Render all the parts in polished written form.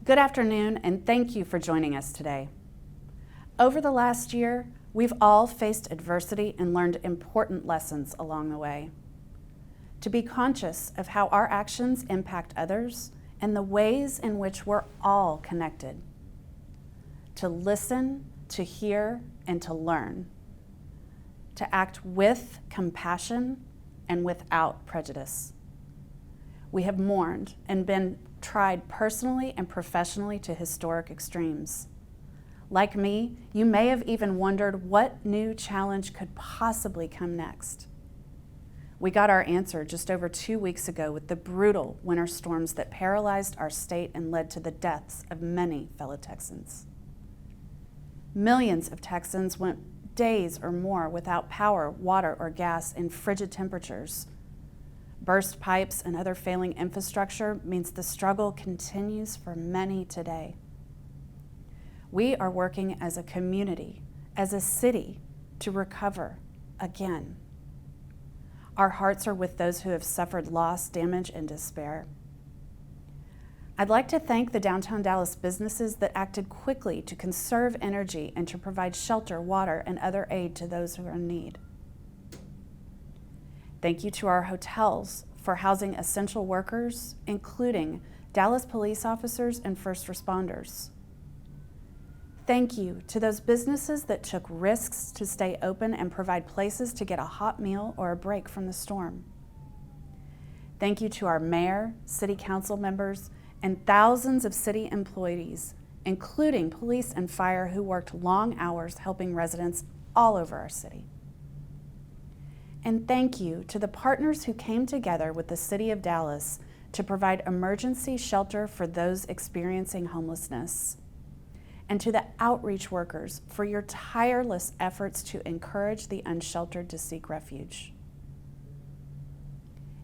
Good afternoon, and thank you for joining us today. Over the last year, we've all faced adversity and learned important lessons along the way. To be conscious of how our actions impact others and the ways in which we're all connected. To listen, to hear, and to learn. To act with compassion and without prejudice. We have mourned and been tried personally and professionally to historic extremes. Like me, you may have even wondered what new challenge could possibly come next. We got our answer just over 2 weeks ago with the brutal winter storms that paralyzed our state and led to the deaths of many fellow Texans. Millions of Texans went days or more without power, water, or gas in frigid temperatures. Burst pipes and other failing infrastructure means the struggle continues for many today. We are working as a community, as a city, to recover again. Our hearts are with those who have suffered loss, damage, and despair. I'd like to thank the downtown Dallas businesses that acted quickly to conserve energy and to provide shelter, water, and other aid to those who are in need. Thank you to our hotels for housing essential workers, including Dallas police officers and first responders. Thank you to those businesses that took risks to stay open and provide places to get a hot meal or a break from the storm. Thank you to our mayor, city council members, and thousands of city employees, including police and fire who worked long hours helping residents all over our city. And thank you to the partners who came together with the City of Dallas to provide emergency shelter for those experiencing homelessness. And to the outreach workers for your tireless efforts to encourage the unsheltered to seek refuge.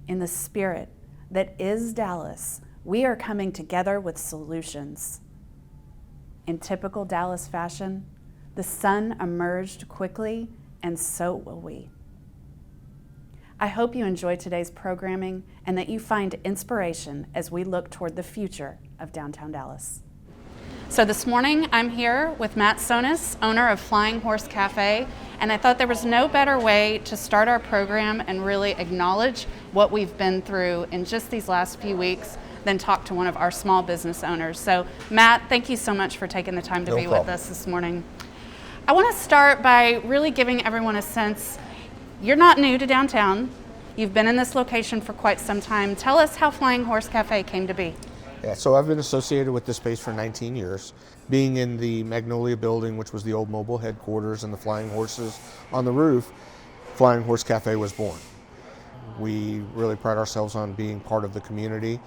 In the spirit that is Dallas, we are coming together with solutions. In typical Dallas fashion, the sun emerged quickly, and so will we. I hope you enjoyed today's programming and that you find inspiration as we look toward the future of downtown Dallas. So this morning I'm here with Matt Sonis, owner of Flying Horse Cafe, and I thought there was no better way to start our program and really acknowledge what we've been through in just these last few weeks than talk to one of our small business owners. So Matt, thank you so much for taking the time to be with us this morning. I want to start by really giving everyone a sense. You're not new to downtown. You've been in this location for quite some time. Tell us how Flying Horse Cafe came to be. Yeah, so I've been associated with this space for 19 years. Being in the Magnolia building, which was the old mobile headquarters, and the flying horses on the roof, Flying Horse Cafe was born. We really pride ourselves on being part of the community.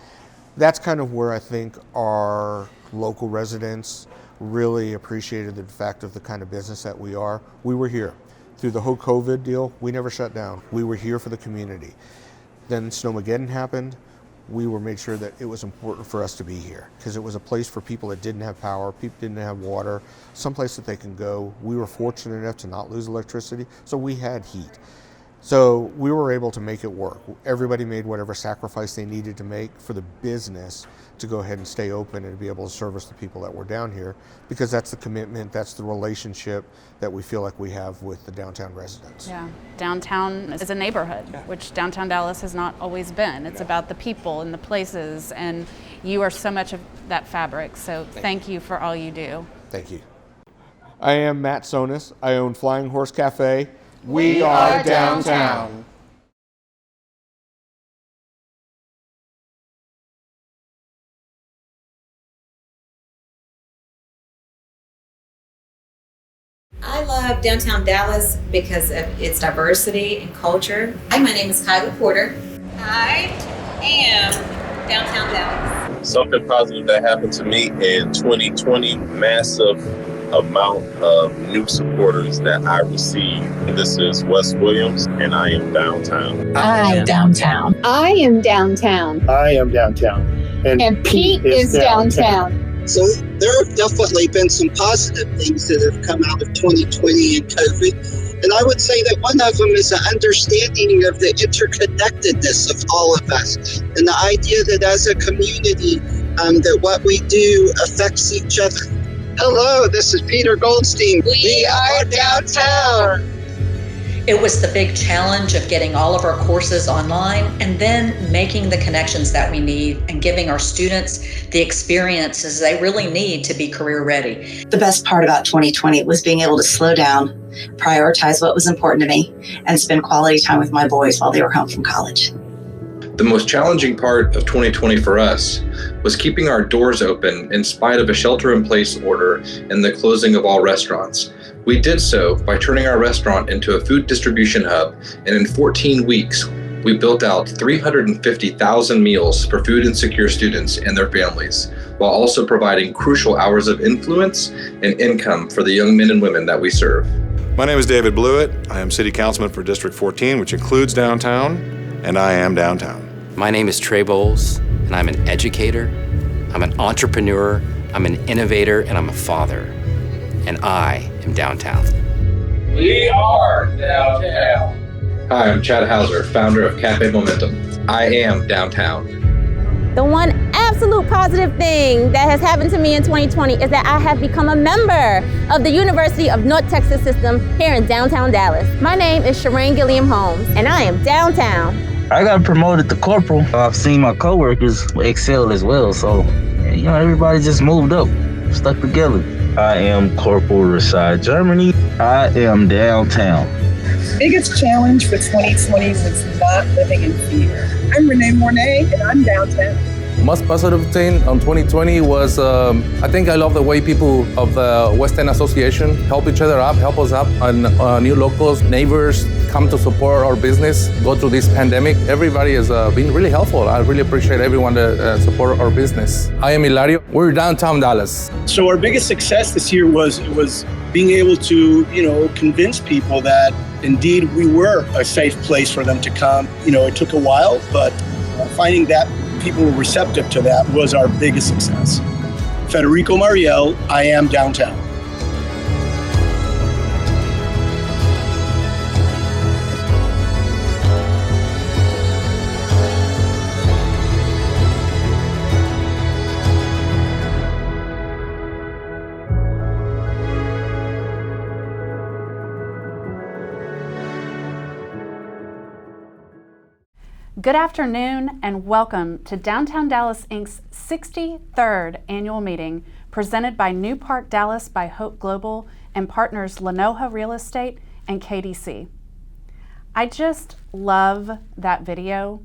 That's kind of where I think our local residents really appreciated the fact of the kind of business that we are. We were here. Through the whole COVID deal, we never shut down. We were here for the community. Then Snowmageddon happened. We were made sure that it was important for us to be here because it was a place for people that didn't have power, people didn't have water, someplace that they can go. We were fortunate enough to not lose electricity, so we had heat. So we were able to make it work. Everybody made whatever sacrifice they needed to make for the business to go ahead and stay open and be able to service the people that were down here, because that's the commitment, that's the relationship that we feel like we have with the downtown residents. Yeah, downtown is a neighborhood, which downtown Dallas has not always been. It's about the people and the places, and you are so much of that fabric, so thank you for all you do. Thank you. I am Matt Sonis. I own Flying Horse Cafe. We are downtown. I love downtown Dallas because of its diversity and culture. Hi, my name is Kyla Porter. I am downtown Dallas. Something positive that happened to me in 2020, massive amount of new supporters that I received. This is Wes Williams, and I am downtown. I am downtown. I am downtown. I am downtown. And Pete is downtown. So there have definitely been some positive things that have come out of 2020 and COVID. And I would say that one of them is an understanding of the interconnectedness of all of us. And the idea that as a community, that what we do affects each other. Hello, this is Peter Goldstein. We are downtown. It was the big challenge of getting all of our courses online and then making the connections that we need and giving our students the experiences they really need to be career ready. The best part about 2020 was being able to slow down, prioritize what was important to me, and spend quality time with my boys while they were home from college. The most challenging part of 2020 for us was keeping our doors open in spite of a shelter-in-place order and the closing of all restaurants. We did so by turning our restaurant into a food distribution hub, and in 14 weeks, we built out 350,000 meals for food insecure students and their families, while also providing crucial hours of influence and income for the young men and women that we serve. My name is David Blewett. I am City Councilman for District 14, which includes downtown, and I am downtown. My name is Trey Bowles, and I'm an educator, I'm an entrepreneur, I'm an innovator, and I'm a father. And I am downtown. We are downtown. Hi, I'm Chad Hauser, founder of Cafe Momentum. I am downtown. The one absolute positive thing that has happened to me in 2020 is that I have become a member of the University of North Texas System here in downtown Dallas. My name is Shireen Gilliam Holmes, and I am downtown. I got promoted to corporal. I've seen my coworkers excel as well, so everybody just moved up, stuck together. I am Corporal Rashad Germany. I am downtown. Biggest challenge for 2020 was not living in fear. I'm Renee Mornay, and I'm downtown. Most positive thing on 2020 was, I think I love the way people of the West End Association help each other up, help us up, and new locals, neighbors come to support our business, go through this pandemic. Everybody has been really helpful. I really appreciate everyone that support our business. I am Hilario. We're downtown Dallas. So our biggest success this year was being able to, convince people that indeed we were a safe place for them to come. It took a while, but finding that people were receptive to that was our biggest success. Federico Mariel, I am downtown. Good afternoon and welcome to Downtown Dallas Inc.'s 63rd annual meeting presented by Newpark Dallas by Hoque Global and partners Lanoha Real Estate and KDC. I just love that video.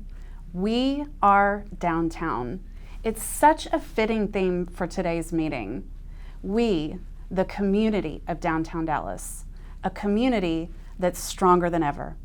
We are downtown. It's such a fitting theme for today's meeting. We, the community of downtown Dallas, a community that's stronger than ever.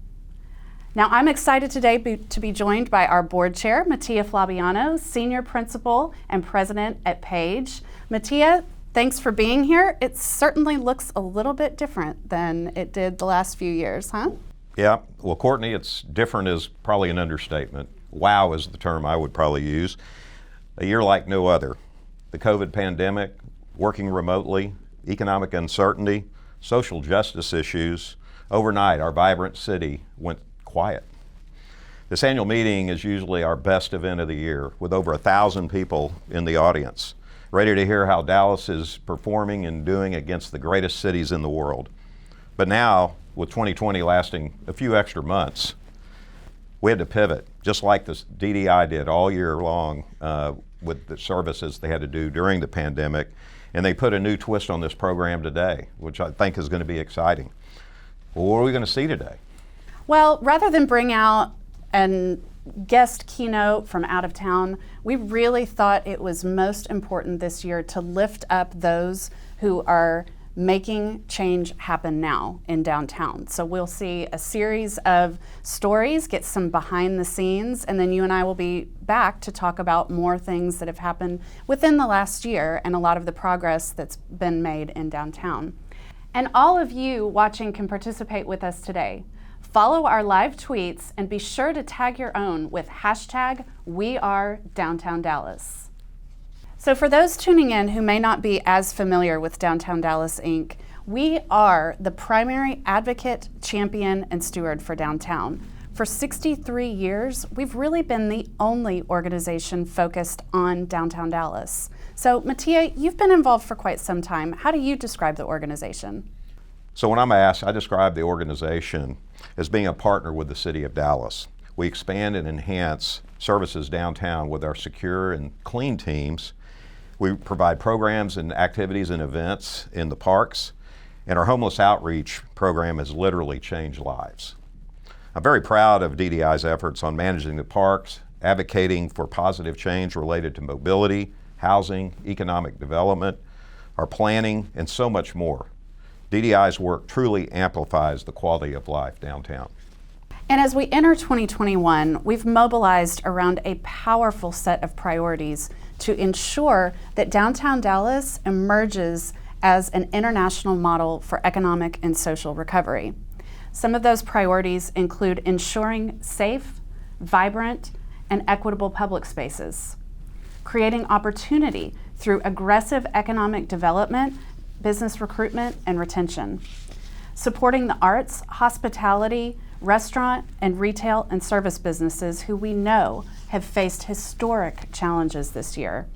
Now, I'm excited today to be joined by our board chair, Mattia Flabiano, senior principal and president at Page. Mattia, thanks for being here. It certainly looks a little bit different than it did the last few years, huh? Yeah, well, Courtney, it's different is probably an understatement. Wow is the term I would probably use. A year like no other. The COVID pandemic, working remotely, economic uncertainty, social justice issues. Overnight, our vibrant city went quiet. This annual meeting is usually our best event of the year, with over 1,000 people in the audience, ready to hear how Dallas is performing and doing against the greatest cities in the world. But now, with 2020 lasting a few extra months, we had to pivot, just like the DDI did all year long with the services they had to do during the pandemic, and they put a new twist on this program today, which I think is going to be exciting. Well, what are we going to see today? Well, rather than bring out a guest keynote from out of town, we really thought it was most important this year to lift up those who are making change happen now in downtown. So we'll see a series of stories, get some behind the scenes, and then you and I will be back to talk about more things that have happened within the last year and a lot of the progress that's been made in downtown. And all of you watching can participate with us today. Follow our live tweets and be sure to tag your own with hashtag #WeAreDowntownDallas. So for those tuning in who may not be as familiar with Downtown Dallas Inc., we are the primary advocate, champion, and steward for downtown, For 63 years, we've really been the only organization focused on downtown Dallas. So, Mattia, you've been involved for quite some time. How do you describe the organization? So when I'm asked, I describe the organization as being a partner with the City of Dallas. We expand and enhance services downtown with our secure and clean teams. We provide programs and activities and events in the parks, and our homeless outreach program has literally changed lives. I'm very proud of DDI's efforts on managing the parks, advocating for positive change related to mobility, housing, economic development, our planning, and so much more. DDI's work truly amplifies the quality of life downtown. And as we enter 2021, we've mobilized around a powerful set of priorities to ensure that downtown Dallas emerges as an international model for economic and social recovery. Some of those priorities include ensuring safe, vibrant, and equitable public spaces, creating opportunity through aggressive economic development, business recruitment, and retention, supporting the arts, hospitality, restaurant, and retail and service businesses who we know have faced historic challenges this year,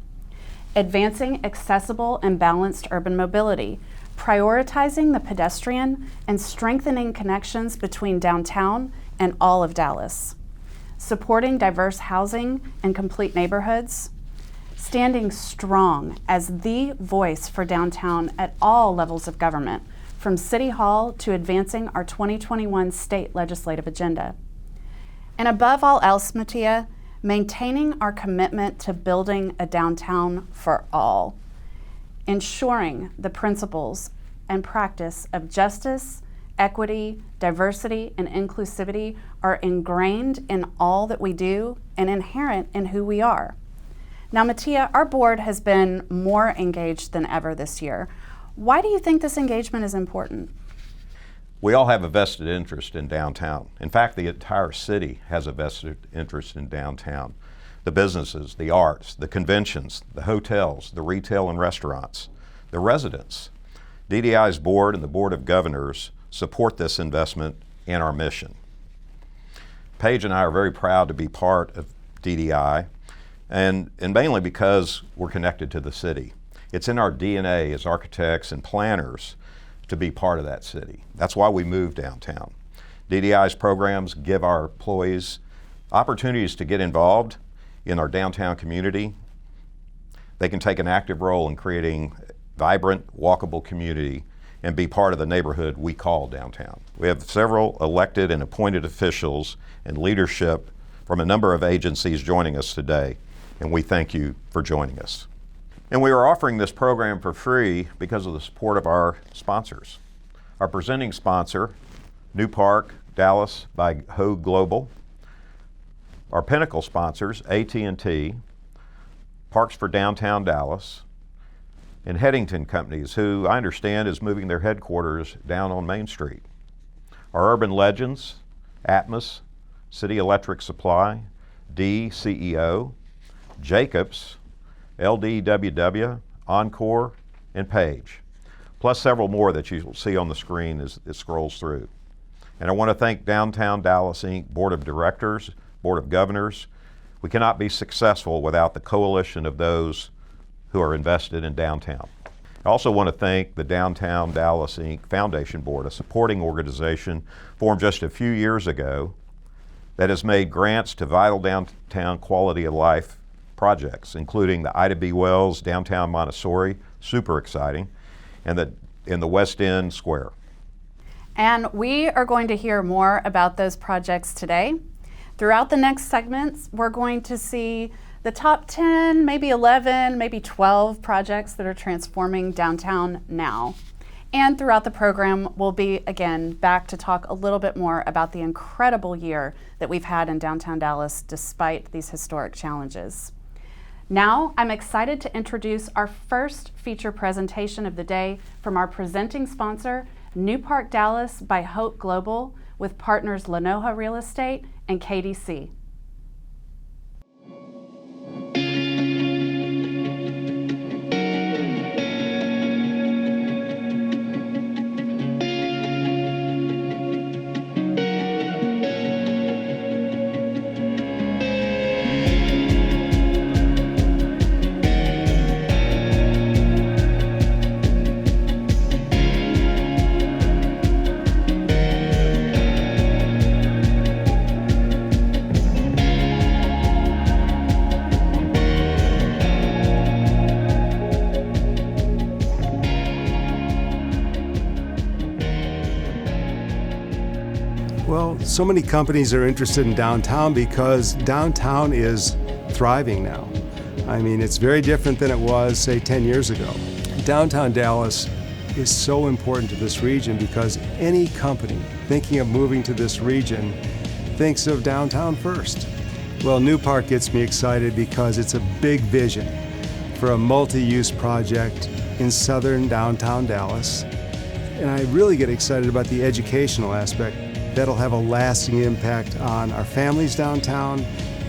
advancing accessible and balanced urban mobility, prioritizing the pedestrian, and strengthening connections between downtown and all of Dallas, supporting diverse housing and complete neighborhoods, standing strong as the voice for downtown at all levels of government, from City Hall to advancing our 2021 state legislative agenda. And above all else, Mattia, maintaining our commitment to building a downtown for all, ensuring the principles and practice of justice, equity, diversity, and inclusivity are ingrained in all that we do and inherent in who we are. Now, Mattia, our board has been more engaged than ever this year. Why do you think this engagement is important? We all have a vested interest in downtown. In fact, the entire city has a vested interest in downtown. The businesses, the arts, the conventions, the hotels, the retail and restaurants, the residents. DDI's board and the Board of Governors support this investment and our mission. Paige and I are very proud to be part of DDI, and mainly because we're connected to the city. It's in our DNA as architects and planners to be part of that city. That's why we moved downtown. DDI's programs give our employees opportunities to get involved in our downtown community. They can take an active role in creating a vibrant, walkable community and be part of the neighborhood we call downtown. We have several elected and appointed officials and leadership from a number of agencies joining us today, and we thank you for joining us. And we are offering this program for free because of the support of our sponsors. Our presenting sponsor, Newpark, Dallas by Hoque Global. Our pinnacle sponsors, AT&T, Parks for Downtown Dallas, and Headington Companies, who I understand is moving their headquarters down on Main Street. Our urban legends, Atmos, City Electric Supply, CEO, Jacobs, LDWW, Encore, and Page, plus several more that you will see on the screen as it scrolls through. And I want to thank Downtown Dallas Inc. Board of Directors, Board of Governors. We cannot be successful without the coalition of those who are invested in downtown. I also want to thank the Downtown Dallas Inc. Foundation Board, a supporting organization formed just a few years ago that has made grants to vital downtown quality of life projects, including the Ida B. Wells Downtown Montessori, super exciting, and the West End Square. And we are going to hear more about those projects today. Throughout the next segments, we're going to see the top 10, maybe 11, maybe 12 projects that are transforming downtown now. And throughout the program, we'll be, again, back to talk a little bit more about the incredible year that we've had in downtown Dallas despite these historic challenges. Now, I'm excited to introduce our first feature presentation of the day from our presenting sponsor, Newpark Dallas by Hoque Global, with partners Lanoha Real Estate and KDC. So many companies are interested in downtown because downtown is thriving now. I mean, it's very different than it was, say, 10 years ago. Downtown Dallas is so important to this region because any company thinking of moving to this region thinks of downtown first. Well, Newpark gets me excited because it's a big vision for a multi-use project in southern downtown Dallas. And I really get excited about the educational aspect. That'll have a lasting impact on our families downtown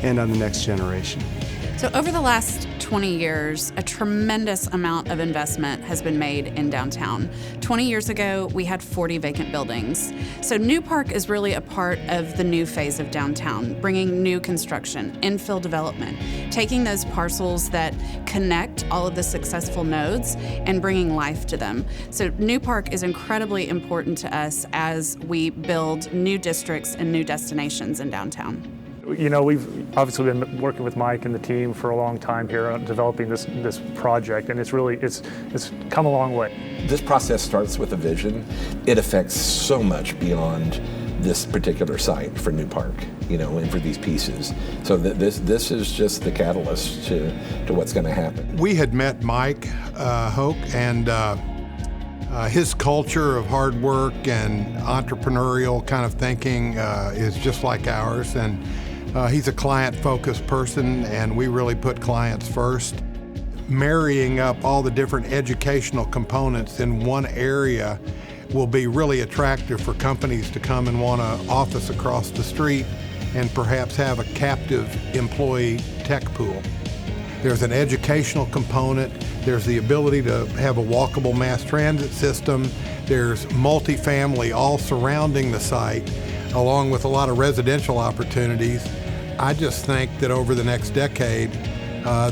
and on the next generation. So over the last 20 years, a tremendous amount of investment has been made in downtown. 20 years ago, we had 40 vacant buildings. So Newpark is really a part of the new phase of downtown, bringing new construction, infill development, taking those parcels that connect all of the successful nodes and bringing life to them. So Newpark is incredibly important to us as we build new districts and new destinations in downtown. You know, we've obviously been working with Mike and the team for a long time here on developing this project, and it's come a long way. This process starts with a vision. It affects so much beyond this particular site for Newpark, you know, and for these pieces. So this is just the catalyst to what's going to happen. We had met Mike Hoque, and his culture of hard work and entrepreneurial kind of thinking is just like ours, and he's a client-focused person, and we really put clients first. Marrying up all the different educational components in one area will be really attractive for companies to come and want to office across the street and perhaps have a captive employee tech pool. There's an educational component, there's the ability to have a walkable mass transit system, there's multifamily all surrounding the site, along with a lot of residential opportunities. I just think that over the next decade,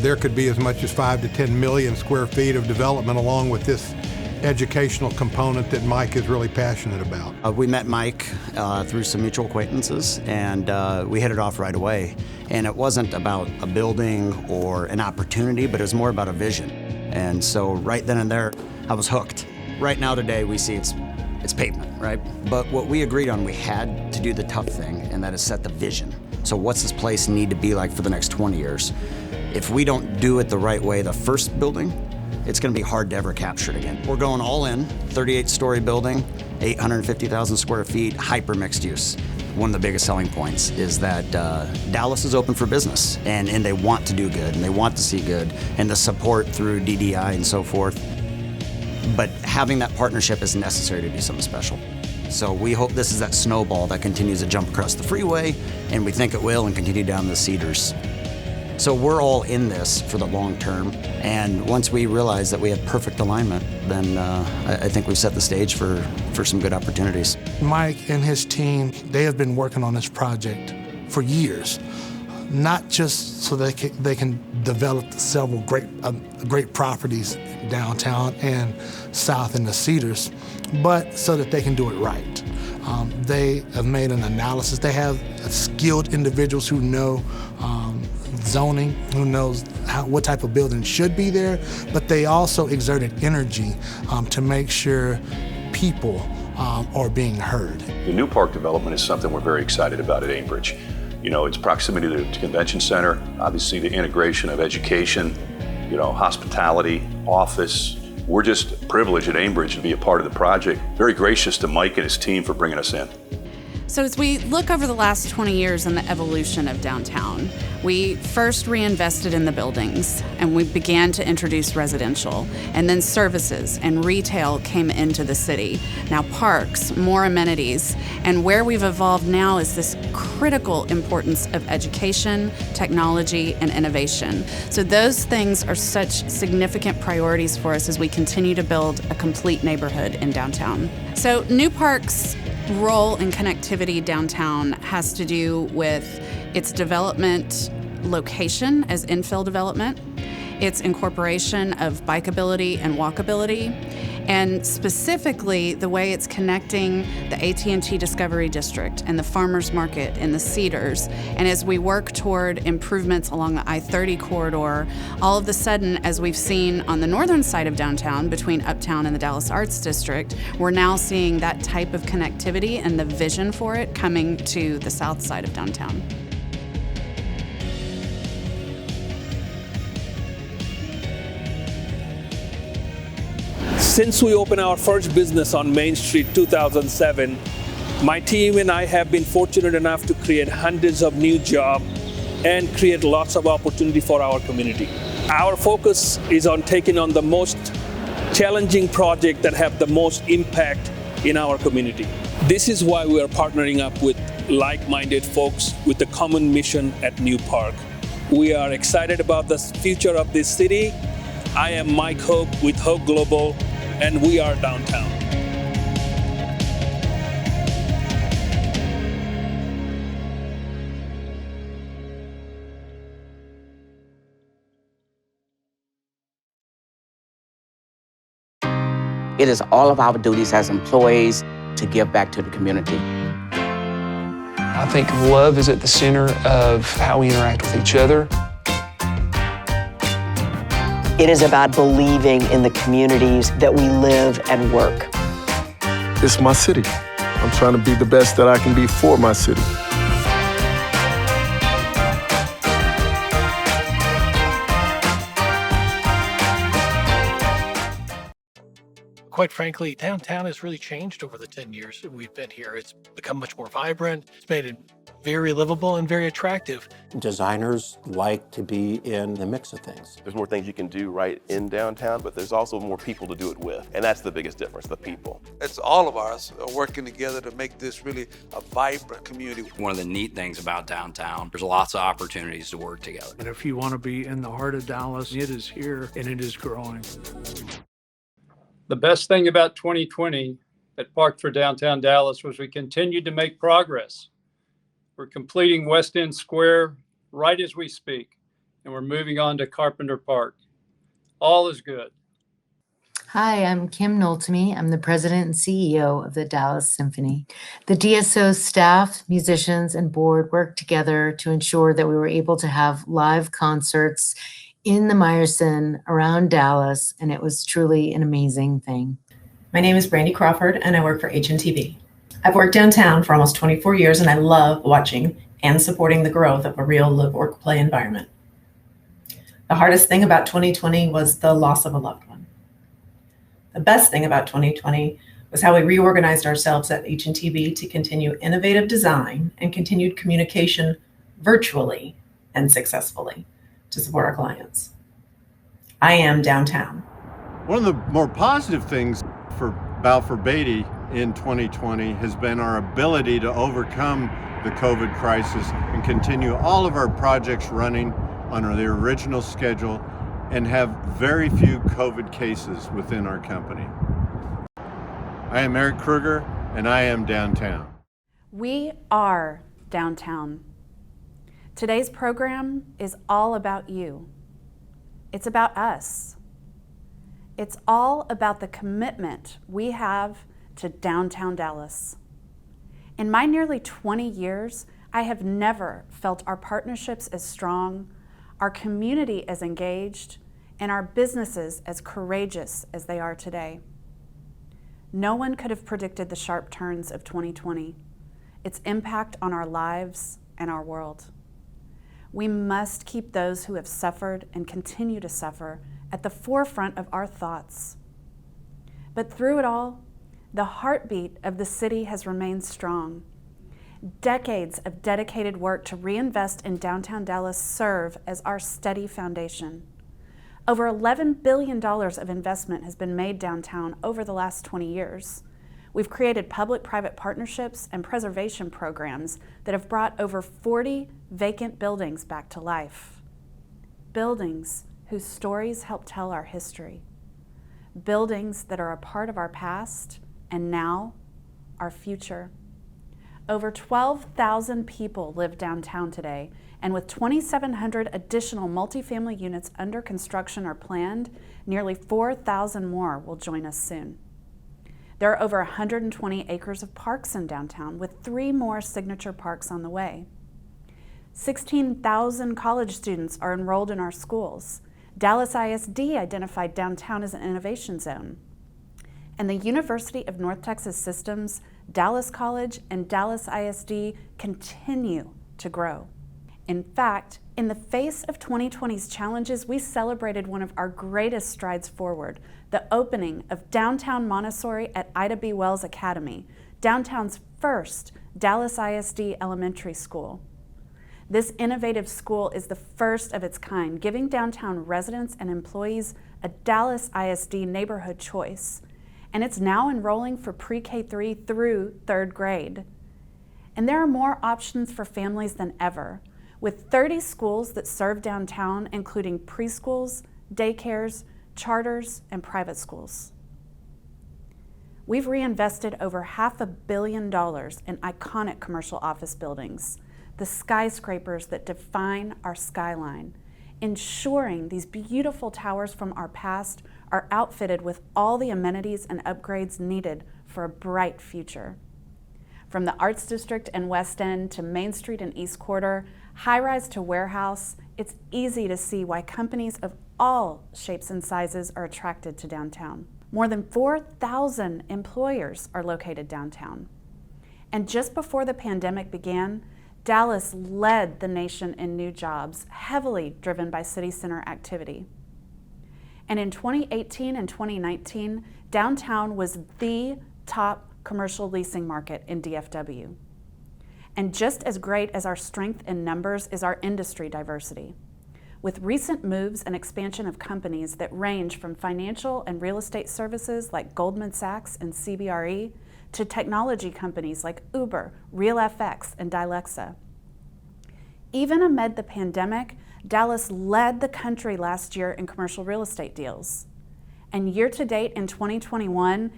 there could be as much as 5 to 10 million square feet of development along with this educational component that Mike is really passionate about. We met Mike through some mutual acquaintances, and we hit it off right away. And it wasn't about a building or an opportunity, but it was more about a vision. And so right then and there, I was hooked. Right now today, we see it's pavement, right? But what we agreed on, we had to do the tough thing, and that is set the vision. So what's this place need to be like for the next 20 years? If we don't do it the right way, the first building, it's gonna be hard to ever capture it again. We're going all in, 38-story building, 850,000 square feet, hyper mixed use. One of the biggest selling points is that Dallas is open for business, and they want to do good, and they want to see good, and the support through DDI and so forth. But having that partnership is necessary to do something special. So we hope this is that snowball that continues to jump across the freeway, and we think it will, and continue down the Cedars. So we're all in this for the long term, and once we realize that we have perfect alignment, then I think we've set the stage for some good opportunities. Mike and his team, they have been working on this project for years, not just so they can develop several great properties downtown and south in the Cedars, but so that they can do it right. They have made an analysis. They have skilled individuals who know zoning, who knows what type of building should be there, but they also exerted energy to make sure people are being heard. The Newpark development is something we're very excited about at Ambridge. You know, its proximity to the convention center, obviously the integration of education, you know, hospitality, office. We're just privileged at Ambridge to be a part of the project. Very gracious to Mike and his team for bringing us in. So as we look over the last 20 years in the evolution of downtown, we first reinvested in the buildings, and we began to introduce residential, and then services and retail came into the city. Now parks, more amenities, and where we've evolved now is this critical importance of education, technology, and innovation. So those things are such significant priorities for us as we continue to build a complete neighborhood in downtown. So Newpark's role in connectivity downtown has to do with its development location as infill development, its incorporation of bikeability and walkability, and specifically the way it's connecting the AT&T Discovery District and the Farmers Market and the Cedars. And as we work toward improvements along the I-30 corridor, all of a sudden, as we've seen on the northern side of downtown between Uptown and the Dallas Arts District, we're now seeing that type of connectivity and the vision for it coming to the south side of downtown. Since we opened our first business on Main Street 2007, my team and I have been fortunate enough to create hundreds of new jobs and create lots of opportunity for our community. Our focus is on taking on the most challenging projects that have the most impact in our community. This is why we are partnering up with like-minded folks with a common mission at Newpark. We are excited about the future of this city. I am Mike Hoque with Hoque Global, and we are downtown. It is all of our duties as employees to give back to the community. I think love is at the center of how we interact with each other. It is about believing in the communities that we live and work. It's my city. I'm trying to be the best that I can be for my city. Quite frankly, downtown has really changed over the 10 years that we've been here. It's become much more vibrant. It's made it very livable and very attractive. Designers like to be in the mix of things. There's more things you can do right in downtown, but there's also more people to do it with. And that's the biggest difference, the people. It's all of us working together to make this really a vibrant community. One of the neat things about downtown, there's lots of opportunities to work together. And if you want to be in the heart of Dallas, it is here and it is growing. The best thing about 2020 at Park for Downtown Dallas was we continued to make progress. We're completing West End Square right as we speak, and we're moving on to Carpenter Park. All is good. Hi, I'm Kim Noltemy. I'm the president and CEO of the Dallas Symphony. The DSO staff, musicians, and board worked together to ensure that we were able to have live concerts in the Meyerson around Dallas, and it was truly an amazing thing. My name is Brandy Crawford, and I work for HNTV. I've worked downtown for almost 24 years, and I love watching and supporting the growth of a real live, work, play environment. The hardest thing about 2020 was the loss of a loved one. The best thing about 2020 was how we reorganized ourselves at HNTV to continue innovative design and continued communication virtually and successfully to support our clients. I am downtown. One of the more positive things for Balfour Beatty in 2020 has been our ability to overcome the COVID crisis and continue all of our projects running on the original schedule and have very few COVID cases within our company. I am Eric Kruger, and I am downtown. We are downtown. Today's program is all about you. It's about us. It's all about the commitment we have to downtown Dallas. In my nearly 20 years, I have never felt our partnerships as strong, our community as engaged, and our businesses as courageous as they are today. No one could have predicted the sharp turns of 2020, its impact on our lives and our world. We must keep those who have suffered and continue to suffer at the forefront of our thoughts. But through it all, the heartbeat of the city has remained strong. Decades of dedicated work to reinvest in downtown Dallas serve as our steady foundation. Over $11 billion of investment has been made downtown over the last 20 years. We've created public-private partnerships and preservation programs that have brought over 40 vacant buildings back to life. Buildings whose stories help tell our history. Buildings that are a part of our past and now our future. Over 12,000 people live downtown today, and with 2,700 additional multifamily units under construction or planned, nearly 4,000 more will join us soon. There are over 120 acres of parks in downtown, with 3 more signature parks on the way. 16,000 college students are enrolled in our schools. Dallas ISD identified downtown as an innovation zone. And the University of North Texas System's Dallas College and Dallas ISD continue to grow. In fact, in the face of 2020's challenges, we celebrated one of our greatest strides forward, the opening of Downtown Montessori at Ida B. Wells Academy, downtown's first Dallas ISD elementary school. This innovative school is the first of its kind, giving downtown residents and employees a Dallas ISD neighborhood choice. And it's now enrolling for pre-K3 through 3rd grade. And there are more options for families than ever, with 30 schools that serve downtown, including preschools, daycares, charters, and private schools. We've reinvested over $500 million in iconic commercial office buildings, the skyscrapers that define our skyline, ensuring these beautiful towers from our past are outfitted with all the amenities and upgrades needed for a bright future. From the Arts District and West End to Main Street and East Quarter, high-rise to warehouse, it's easy to see why companies of all shapes and sizes are attracted to downtown. More than 4,000 employers are located downtown. And just before the pandemic began, Dallas led the nation in new jobs, heavily driven by city center activity. And in 2018 and 2019, downtown was the top commercial leasing market in DFW. And just as great as our strength in numbers is our industry diversity. With recent moves and expansion of companies that range from financial and real estate services like Goldman Sachs and CBRE to technology companies like Uber, RealFX, and Dilexa. Even amid the pandemic, Dallas led the country last year in commercial real estate deals. And year to date in 2021,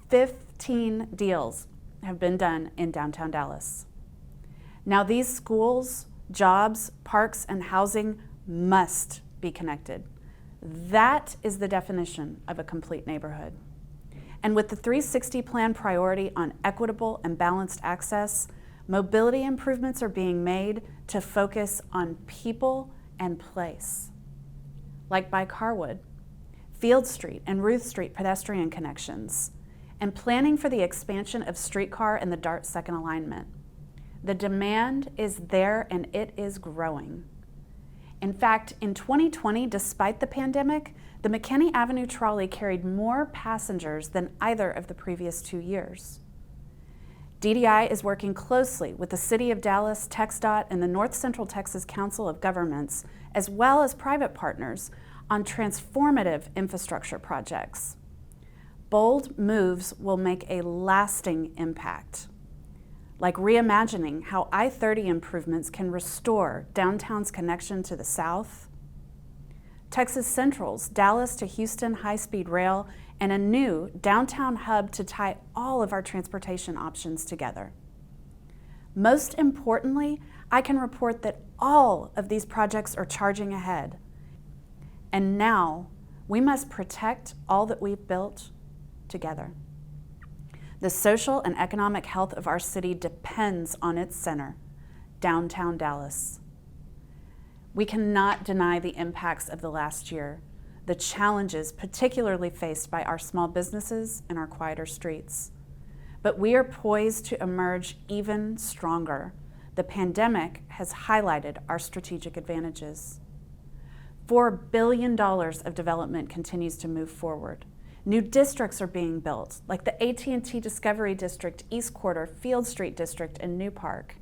15 deals have been done in downtown Dallas. Now these schools, jobs, parks, and housing must be connected. That is the definition of a complete neighborhood. And with the 360 plan priority on equitable and balanced access, mobility improvements are being made to focus on people and place. Like by Carwood, Field Street and Ruth Street pedestrian connections, and planning for the expansion of streetcar and the DART second alignment. The demand is there and it is growing. In fact, in 2020, despite the pandemic, the McKinney Avenue trolley carried more passengers than either of the previous 2 years. DDI is working closely with the City of Dallas, TxDOT, and the North Central Texas Council of Governments, as well as private partners, on transformative infrastructure projects. Bold moves will make a lasting impact, like reimagining how I-30 improvements can restore downtown's connection to the south, Texas Central's Dallas to Houston high-speed rail, and a new downtown hub to tie all of our transportation options together. Most importantly, I can report that all of these projects are charging ahead. And now we must protect all that we've built together. The social and economic health of our city depends on its center, downtown Dallas. We cannot deny the impacts of the last year, the challenges particularly faced by our small businesses and our quieter streets. But we are poised to emerge even stronger. The pandemic has highlighted our strategic advantages. $4 billion of development continues to move forward. New districts are being built, like the AT&T Discovery District, East Quarter, Field Street District, and Newpark.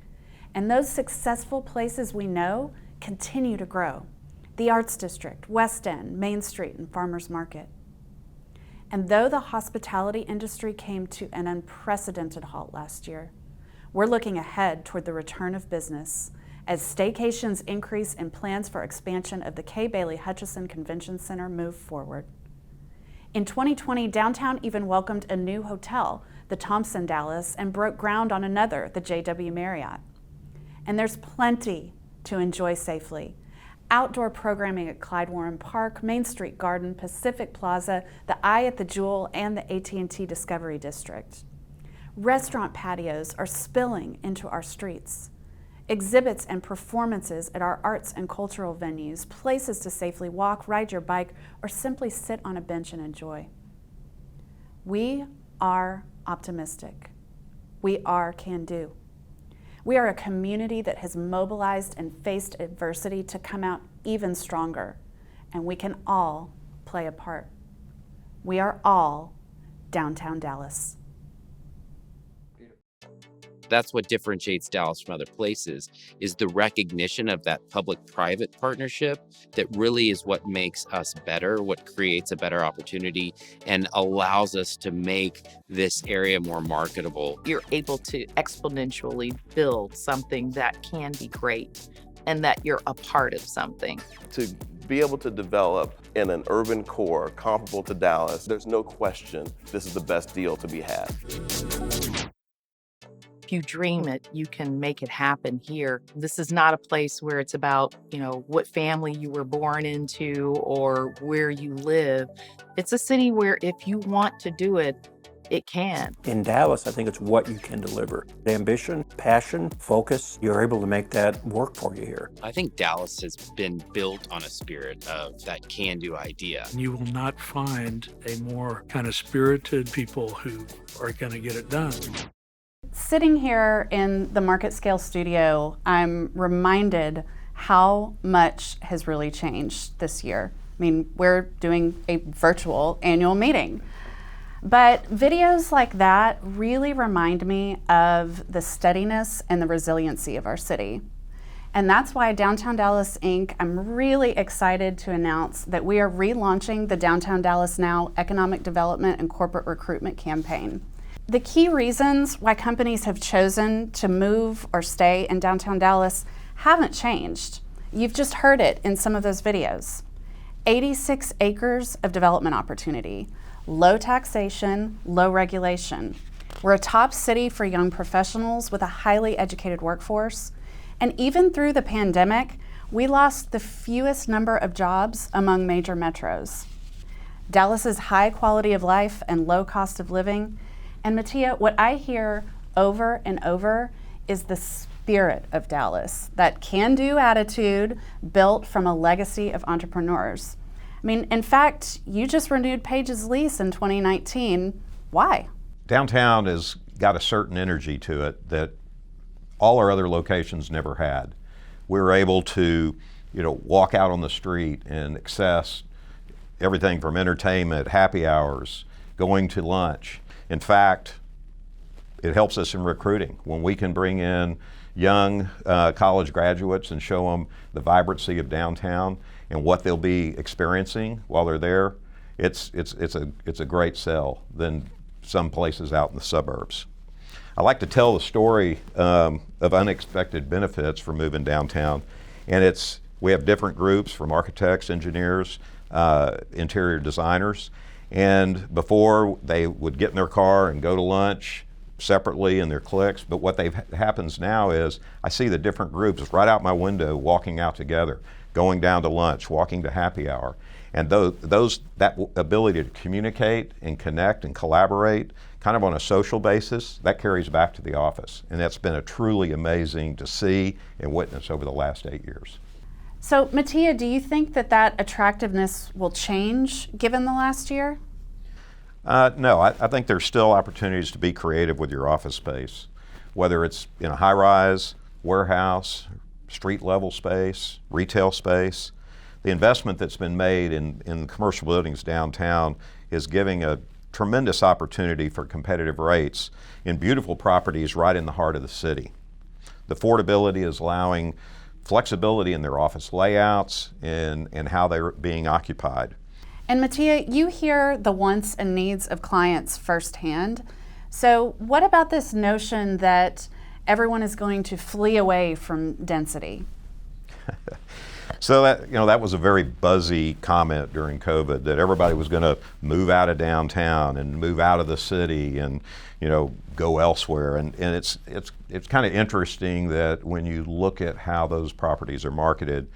And those successful places we know continue to grow. The Arts District, West End, Main Street, and Farmers Market. And though the hospitality industry came to an unprecedented halt last year, we're looking ahead toward the return of business as staycations increase and plans for expansion of the Kay Bailey Hutchison Convention Center move forward. In 2020, downtown even welcomed a new hotel, the Thompson Dallas, and broke ground on another, the JW Marriott. And there's plenty to enjoy safely. Outdoor programming at Clyde Warren Park, Main Street Garden, Pacific Plaza, the Eye at the Jewel, and the AT&T Discovery District. Restaurant patios are spilling into our streets. Exhibits and performances at our arts and cultural venues, places to safely walk, ride your bike, or simply sit on a bench and enjoy. We are optimistic. We are can-do. We are a community that has mobilized and faced adversity to come out even stronger, and we can all play a part. We are all downtown Dallas. That's what differentiates Dallas from other places, is the recognition of that public-private partnership that really is what makes us better, what creates a better opportunity, and allows us to make this area more marketable. You're able to exponentially build something that can be great and that you're a part of something. To be able to develop in an urban core comparable to Dallas, there's no question this is the best deal to be had. If you dream it, you can make it happen here. This is not a place where it's about, what family you were born into or where you live. It's a city where if you want to do it, it can. In Dallas, I think it's what you can deliver. Ambition, passion, focus, you're able to make that work for you here. I think Dallas has been built on a spirit of that can-do idea. You will not find a more kind of spirited people who are going to get it done. Sitting here in the Market Scale studio, I'm reminded how much has really changed this year. I mean, we're doing a virtual annual meeting. But videos like that really remind me of the steadiness and the resiliency of our city. And that's why Downtown Dallas Inc., I'm really excited to announce that we are relaunching the Downtown Dallas Now Economic Development and Corporate Recruitment Campaign. The key reasons why companies have chosen to move or stay in downtown Dallas haven't changed. You've just heard it in some of those videos. 86 acres of development opportunity, low taxation, low regulation. We're a top city for young professionals with a highly educated workforce. And even through the pandemic, we lost the fewest number of jobs among major metros. Dallas's high quality of life and low cost of living. And Mattia, what I hear over and over is the spirit of Dallas, that can-do attitude built from a legacy of entrepreneurs. I mean, in fact, you just renewed Paige's lease in 2019. Why? Downtown has got a certain energy to it that all our other locations never had. We were able to, walk out on the street and access everything from entertainment, happy hours, going to lunch. In fact, it helps us in recruiting. When we can bring in young college graduates and show them the vibrancy of downtown and what they'll be experiencing while they're there, it's a great sell than some places out in the suburbs. I like to tell the story of unexpected benefits for moving downtown, and we have different groups from architects, engineers, interior designers. And before, they would get in their car and go to lunch separately in their cliques, but what happens now is I see the different groups right out my window walking out together, going down to lunch, walking to happy hour. And that ability to communicate and connect and collaborate kind of on a social basis, that carries back to the office. And that's been a truly amazing to see and witness over the last 8 years. So, Mattia, do you think that attractiveness will change given the last year? No, I think there's still opportunities to be creative with your office space, whether it's in a high-rise, warehouse, street-level space, retail space. The investment that's been made in commercial buildings downtown is giving a tremendous opportunity for competitive rates in beautiful properties right in the heart of the city. The affordability is allowing flexibility in their office layouts and how they're being occupied. And Mattia, you hear the wants and needs of clients firsthand. So what about this notion that everyone is going to flee away from density? So that was a very buzzy comment during COVID, that everybody was going to move out of downtown and move out of the city and go elsewhere. And it's kind of interesting that when you look at how those properties are marketed,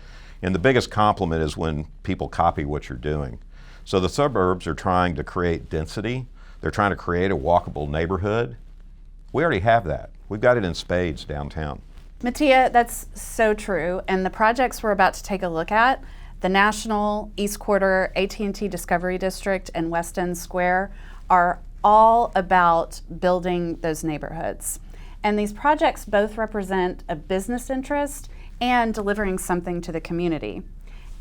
and the biggest compliment is when people copy what you're doing. So the suburbs are trying to create density. They're trying to create a walkable neighborhood. We already have that. We've got it in spades downtown. Mattia, that's so true. And the projects we're about to take a look at, the National, East Quarter, AT&T Discovery District, and West End Square, are all about building those neighborhoods. And these projects both represent a business interest and delivering something to the community.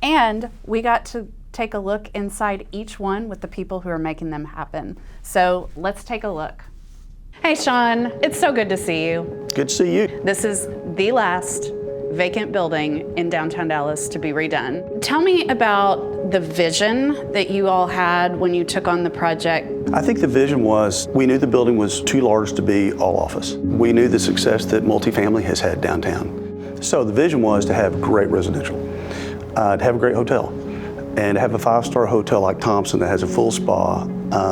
And we got to take a look inside each one with the people who are making them happen. So let's take a look. Hey Sean, it's so good to see you. Good to see you. This is the last vacant building in downtown Dallas to be redone. Tell me about the vision that you all had when you took on the project. I think the vision was, we knew the building was too large to be all office. We knew the success that multifamily has had downtown. So the vision was to have great residential, to have a great hotel, and to have a 5-star hotel like Thompson that has a full spa,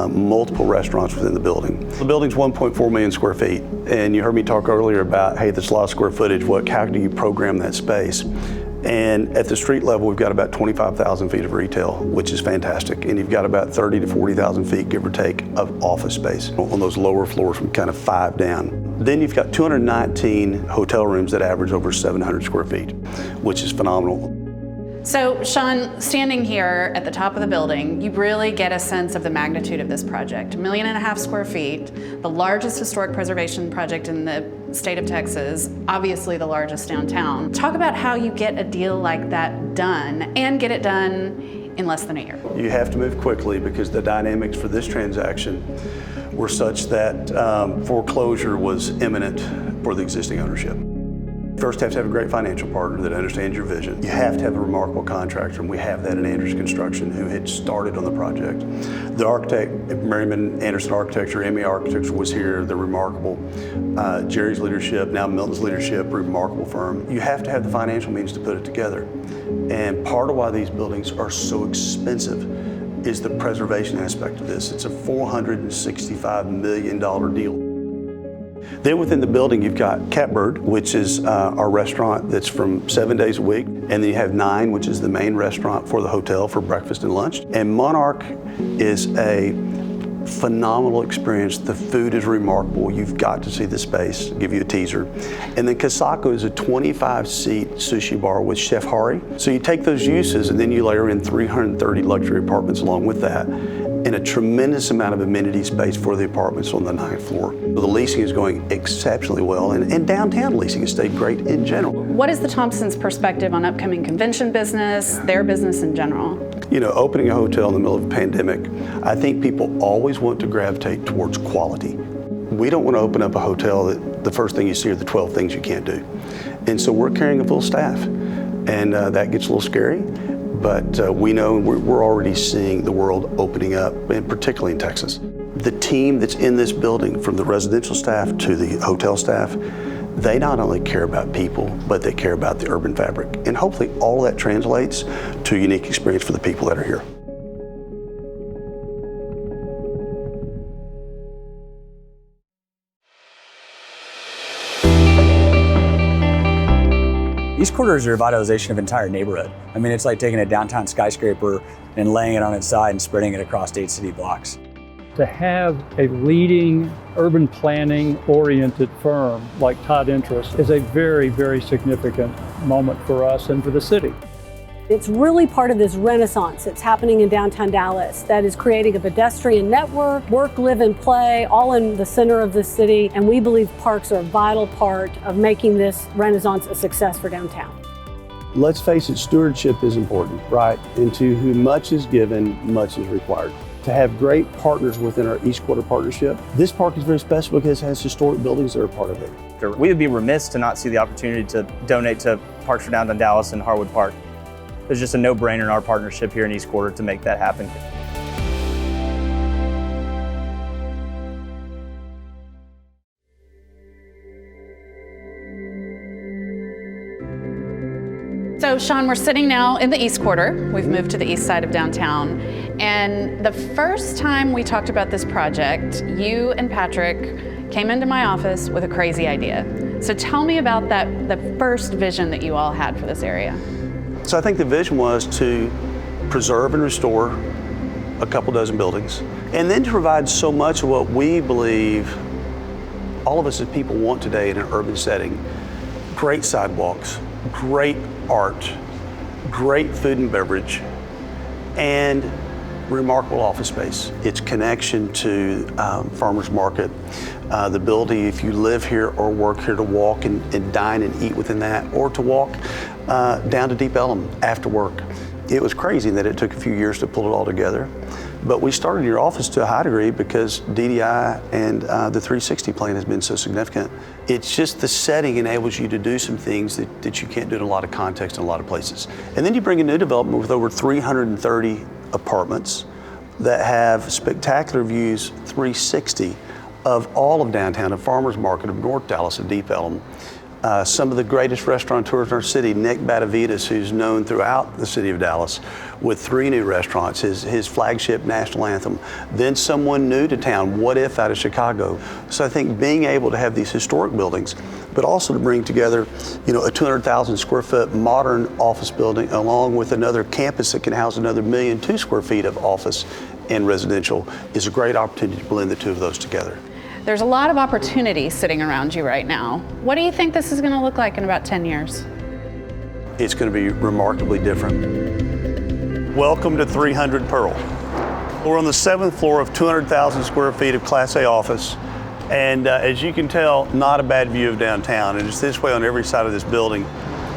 multiple restaurants within the building. The building's 1.4 million square feet, and you heard me talk earlier about, hey, that's a lot of square footage. How do you program that space? And at the street level, we've got about 25,000 feet of retail, which is fantastic. And you've got about 30 to 40,000 feet, give or take, of office space on those lower floors from kind of 5 down. Then you've got 219 hotel rooms that average over 700 square feet, which is phenomenal. So Sean, standing here at the top of the building, you really get a sense of the magnitude of this project. 1.5 million square feet, the largest historic preservation project in the state of Texas, obviously the largest downtown. Talk about how you get a deal like that done and get it done in less than a year. You have to move quickly because the dynamics for this transaction were such that foreclosure was imminent for the existing ownership. First, you have to have a great financial partner that understands your vision. You have to have a remarkable contractor, and we have that in Andrews Construction, who had started on the project. The architect, Merriman Anderson Architecture, ME Architecture, was here. They're remarkable. Jerry's leadership, now Milton's leadership, remarkable firm. You have to have the financial means to put it together. And part of why these buildings are so expensive is the preservation aspect of this. It's a $465 million deal. Then within the building, you've got Catbird, which is our restaurant that's from 7 days a week. And then you have 9, which is the main restaurant for the hotel for breakfast and lunch. And Monarch is a phenomenal experience. The food is remarkable. You've got to see the space. I'll give you a teaser. And then Kasako is a 25-seat sushi bar with Chef Hari. So you take those uses and then you layer in 330 luxury apartments along with that, and a tremendous amount of amenity space for the apartments on the 9th floor. So the leasing is going exceptionally well, and downtown leasing has stayed great in general. What is the Thompsons' perspective on upcoming convention business, their business in general? You know, opening a hotel in the middle of a pandemic, I think people always want to gravitate towards quality. We don't want to open up a hotel that the first thing you see are the 12 things you can't do. And so we're carrying a full staff, and that gets a little scary. But we know we're already seeing the world opening up, and particularly in Texas. The team that's in this building, from the residential staff to the hotel staff, they not only care about people, but they care about the urban fabric. And hopefully all that translates to a unique experience for the people that are here. East Quarter is a revitalization of an entire neighborhood. I mean, it's like taking a downtown skyscraper and laying it on its side and spreading it across 8 city blocks. To have a leading urban planning oriented firm like Todd Interest is a very, very significant moment for us and for the city. It's really part of this renaissance that's happening in downtown Dallas that is creating a pedestrian network, work, live, and play, all in the center of the city. And we believe parks are a vital part of making this renaissance a success for downtown. Let's face it, stewardship is important, right? And to whom much is given, much is required. To have great partners within our East Quarter partnership, this park is very special because it has historic buildings that are part of it. We would be remiss to not see the opportunity to donate to Parks for Downtown Dallas and Harwood Park. There's just a no-brainer in our partnership here in East Quarter to make that happen. So So Sean, we're sitting now in the East Quarter. We've moved to the east side of downtown. And the first time we talked about this project, you and Patrick came into my office with a crazy idea. So tell me about the first vision that you all had for this area. So I think the vision was to preserve and restore a couple dozen buildings, and then to provide so much of what we believe all of us as people want today in an urban setting. Great sidewalks, great art, great food and beverage, and remarkable office space. Its connection to farmers market, the ability if you live here or work here to walk and dine and eat within that, or to walk down to Deep Ellum after work. It was crazy that it took a few years to pull it all together. But we started in your office to a high degree because DDI and the 360 plan has been so significant. It's just the setting enables you to do some things that you can't do in a lot of context in a lot of places. And then you bring a new development with over 330 apartments that have spectacular views 360 of all of downtown, of Farmers Market, of North Dallas, and Deep Ellum. Some of the greatest restaurateurs in our city, Nick Batavitas, who's known throughout the city of Dallas with 3 new restaurants, his flagship national anthem. Then someone new to town, What If, out of Chicago. So I think being able to have these historic buildings, but also to bring together, a 200,000 square foot modern office building along with another campus that can house another 1,002,000 square feet of office and residential is a great opportunity to blend the two of those together. There's a lot of opportunity sitting around you right now. What do you think this is going to look like in about 10 years? It's going to be remarkably different. Welcome to 300 Pearl. We're on the 7th floor of 200,000 square feet of Class A office. And as you can tell, not a bad view of downtown. And it's this way on every side of this building.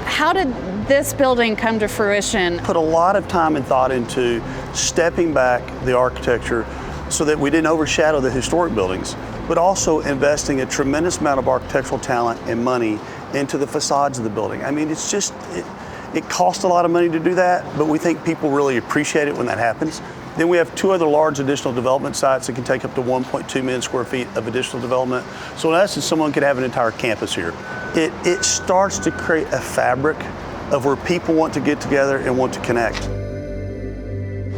How did this building come to fruition? Put a lot of time and thought into stepping back the architecture so that we didn't overshadow the historic buildings, but also investing a tremendous amount of architectural talent and money into the facades of the building. I mean, it's just, it costs a lot of money to do that, but we think people really appreciate it when that happens. Then we have 2 other large additional development sites that can take up to 1.2 million square feet of additional development. So in essence, someone could have an entire campus here. It starts to create a fabric of where people want to get together and want to connect.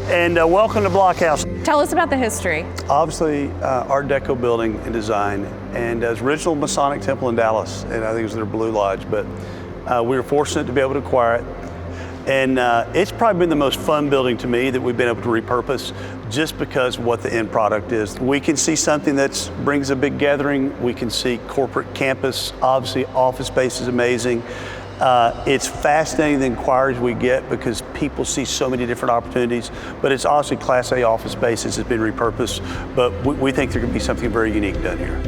And welcome to Blockhouse. Tell us about the history. Obviously, Art Deco building and design, and as original Masonic temple in Dallas, and I think it was their Blue Lodge, but we were fortunate to be able to acquire it. And it's probably been the most fun building to me that we've been able to repurpose just because of what the end product is. We can see something that brings a big gathering. We can see corporate campus, obviously office space is amazing. It's fascinating the inquiries we get because people see so many different opportunities, but it's obviously Class A office spaces has been repurposed, but we think there could be something very unique done here.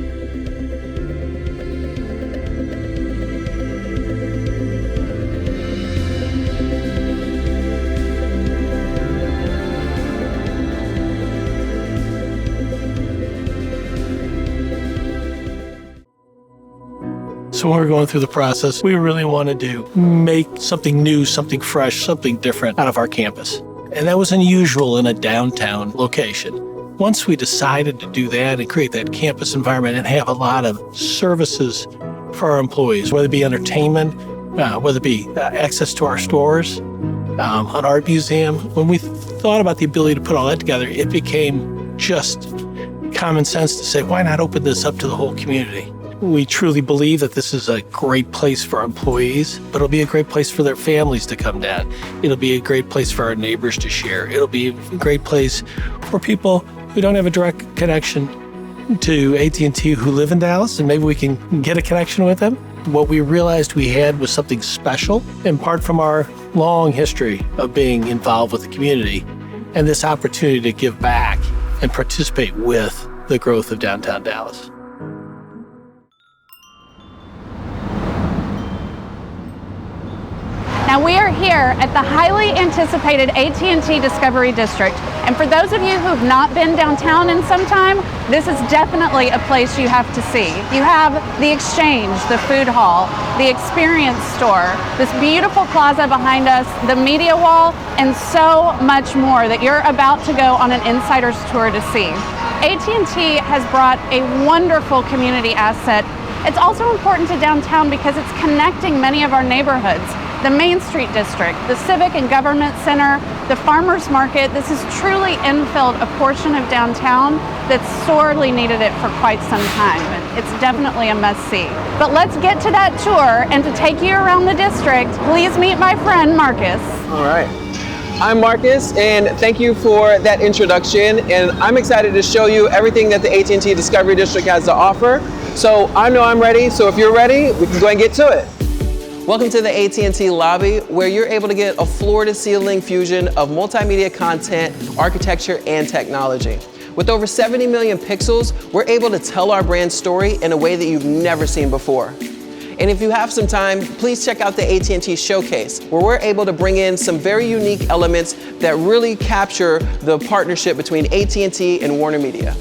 So when we're going through the process, we really wanted to make something new, something fresh, something different out of our campus. And that was unusual in a downtown location. Once we decided to do that and create that campus environment and have a lot of services for our employees, whether it be entertainment, whether it be access to our stores, an art museum, when we thought about the ability to put all that together, it became just common sense to say, why not open this up to the whole community? We truly believe that this is a great place for our employees, but it'll be a great place for their families to come down. It'll be a great place for our neighbors to share. It'll be a great place for people who don't have a direct connection to AT&T who live in Dallas, and maybe we can get a connection with them. What we realized we had was something special, in part from our long history of being involved with the community, and this opportunity to give back and participate with the growth of downtown Dallas. Now we are here at the highly anticipated AT&T Discovery District, and for those of you who've not been downtown in some time, this is definitely a place you have to see. You have the Exchange, the food hall, the experience store, this beautiful plaza behind us, the media wall, and so much more that you're about to go on an insider's tour to see. AT&T has brought a wonderful community asset. It's also important to downtown because it's connecting many of our neighborhoods. The Main Street District, the Civic and Government Center, the Farmers Market, this has truly infilled a portion of downtown that's sorely needed it for quite some time. It's definitely a must-see. But let's get to that tour, and to take you around the district, please meet my friend Marcus. All right. I'm Marcus, and thank you for that introduction, and I'm excited to show you everything that the AT&T Discovery District has to offer. So I know I'm ready, so if you're ready, we can go and get to it. Welcome to the AT&T lobby, where you're able to get a floor-to-ceiling fusion of multimedia content, architecture, and technology. With over 70 million pixels, we're able to tell our brand story in a way that you've never seen before. And if you have some time, please check out the AT&T Showcase, where we're able to bring in some very unique elements that really capture the partnership between AT&T and Warner Media.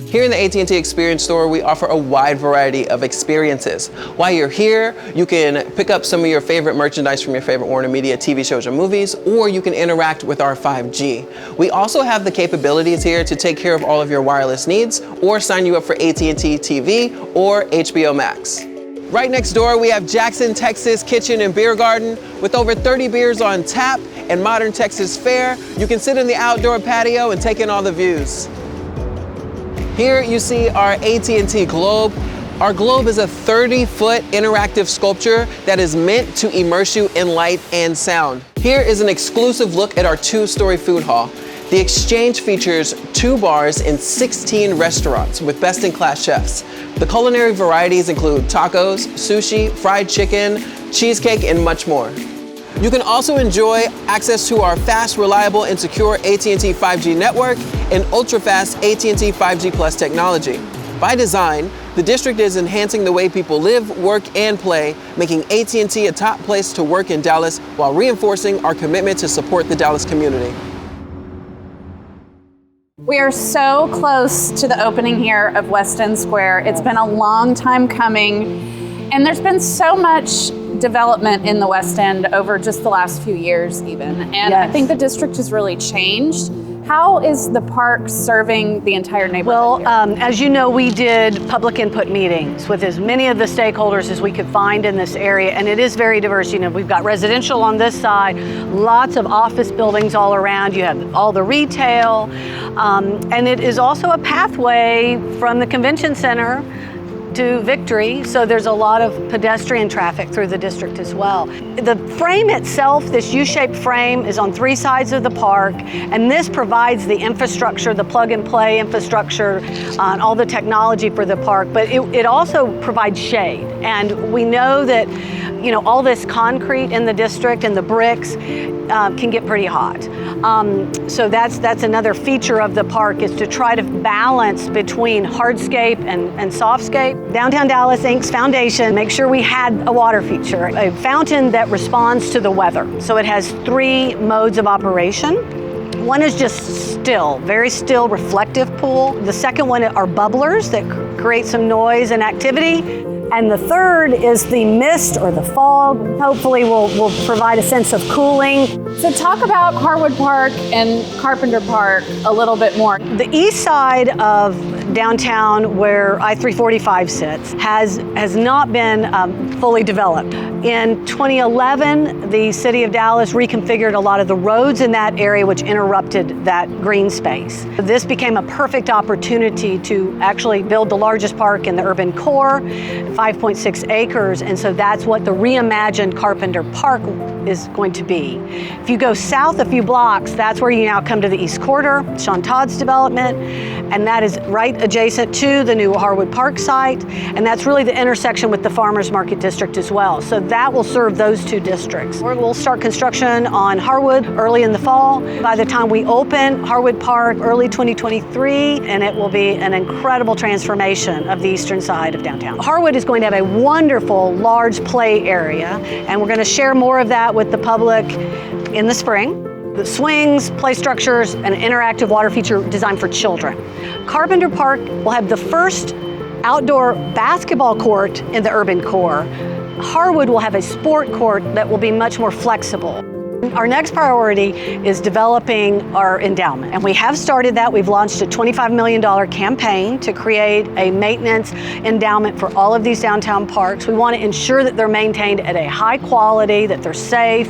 Here in the AT&T Experience Store, we offer a wide variety of experiences. While you're here, you can pick up some of your favorite merchandise from your favorite Warner Media TV shows or movies, or you can interact with our 5G. We also have the capabilities here to take care of all of your wireless needs, or sign you up for AT&T TV or HBO Max. Right next door, we have Jackson, Texas Kitchen and Beer Garden. With over 30 beers on tap and modern Texas fare, you can sit in the outdoor patio and take in all the views. Here you see our AT&T Globe. Our globe is a 30-foot interactive sculpture that is meant to immerse you in light and sound. Here is an exclusive look at our 2-story food hall. The Exchange features 2 bars and 16 restaurants with best-in-class chefs. The culinary varieties include tacos, sushi, fried chicken, cheesecake, and much more. You can also enjoy access to our fast, reliable, and secure AT&T 5G network and ultra-fast AT&T 5G Plus technology. By design, the district is enhancing the way people live, work, and play, making AT&T a top place to work in Dallas while reinforcing our commitment to support the Dallas community. We are so close to the opening here of West End Square. It's been a long time coming, and there's been so much development in the West End over just the last few years even. And Yes. I think the district has really changed. How is the park serving the entire neighborhood? Well, as you know, we did public input meetings with as many of the stakeholders as we could find in this area, and it is very diverse. You know, we've got residential on this side, lots of office buildings all around. You have all the retail, and it is also a pathway from the convention center to Victory, so there's a lot of pedestrian traffic through the district as well. The frame itself, this U-shaped frame, is on 3 sides of the park, and this provides the infrastructure, the plug-and-play infrastructure, and all the technology for the park, but it also provides shade. And we know that, you know, all this concrete in the district and the bricks can get pretty hot. So that's another feature of the park, is to try to balance between hardscape and softscape. Downtown Dallas Inc.'s foundation, make sure we had a water feature, a fountain that responds to the weather. So it has 3 modes of operation. One is just still, very still, reflective pool. The second one are bubblers that create some noise and activity. And the third is the mist or the fog. Hopefully will provide a sense of cooling. So talk about Harwood Park and Carpenter Park a little bit more. The east side of downtown, where I-345 sits, has not been fully developed. In 2011, the city of Dallas reconfigured a lot of the roads in that area, which interrupted that green space. This became a perfect opportunity to actually build the largest park in the urban core, 5.6 acres, and so that's what the reimagined Carpenter Park is going to be. If you go south a few blocks, that's where you now come to the East Quarter, Sean Todd's development, and that is right adjacent to the new Harwood Park site, and that's really the intersection with the Farmers Market District as well. So that will serve those 2 districts. We'll start construction on Harwood early in the fall. By the time we open Harwood Park, early 2023, and it will be an incredible transformation of the eastern side of downtown. Harwood is going to have a wonderful large play area, and we're going to share more of that with the public in the spring. The swings, play structures, and an interactive water feature designed for children. Carpenter Park will have the first outdoor basketball court in the urban core. Harwood will have a sport court that will be much more flexible. Our next priority is developing our endowment, and we have started that. We've launched a $25 million campaign to create a maintenance endowment for all of these downtown parks. We want to ensure that they're maintained at a high quality, that they're safe.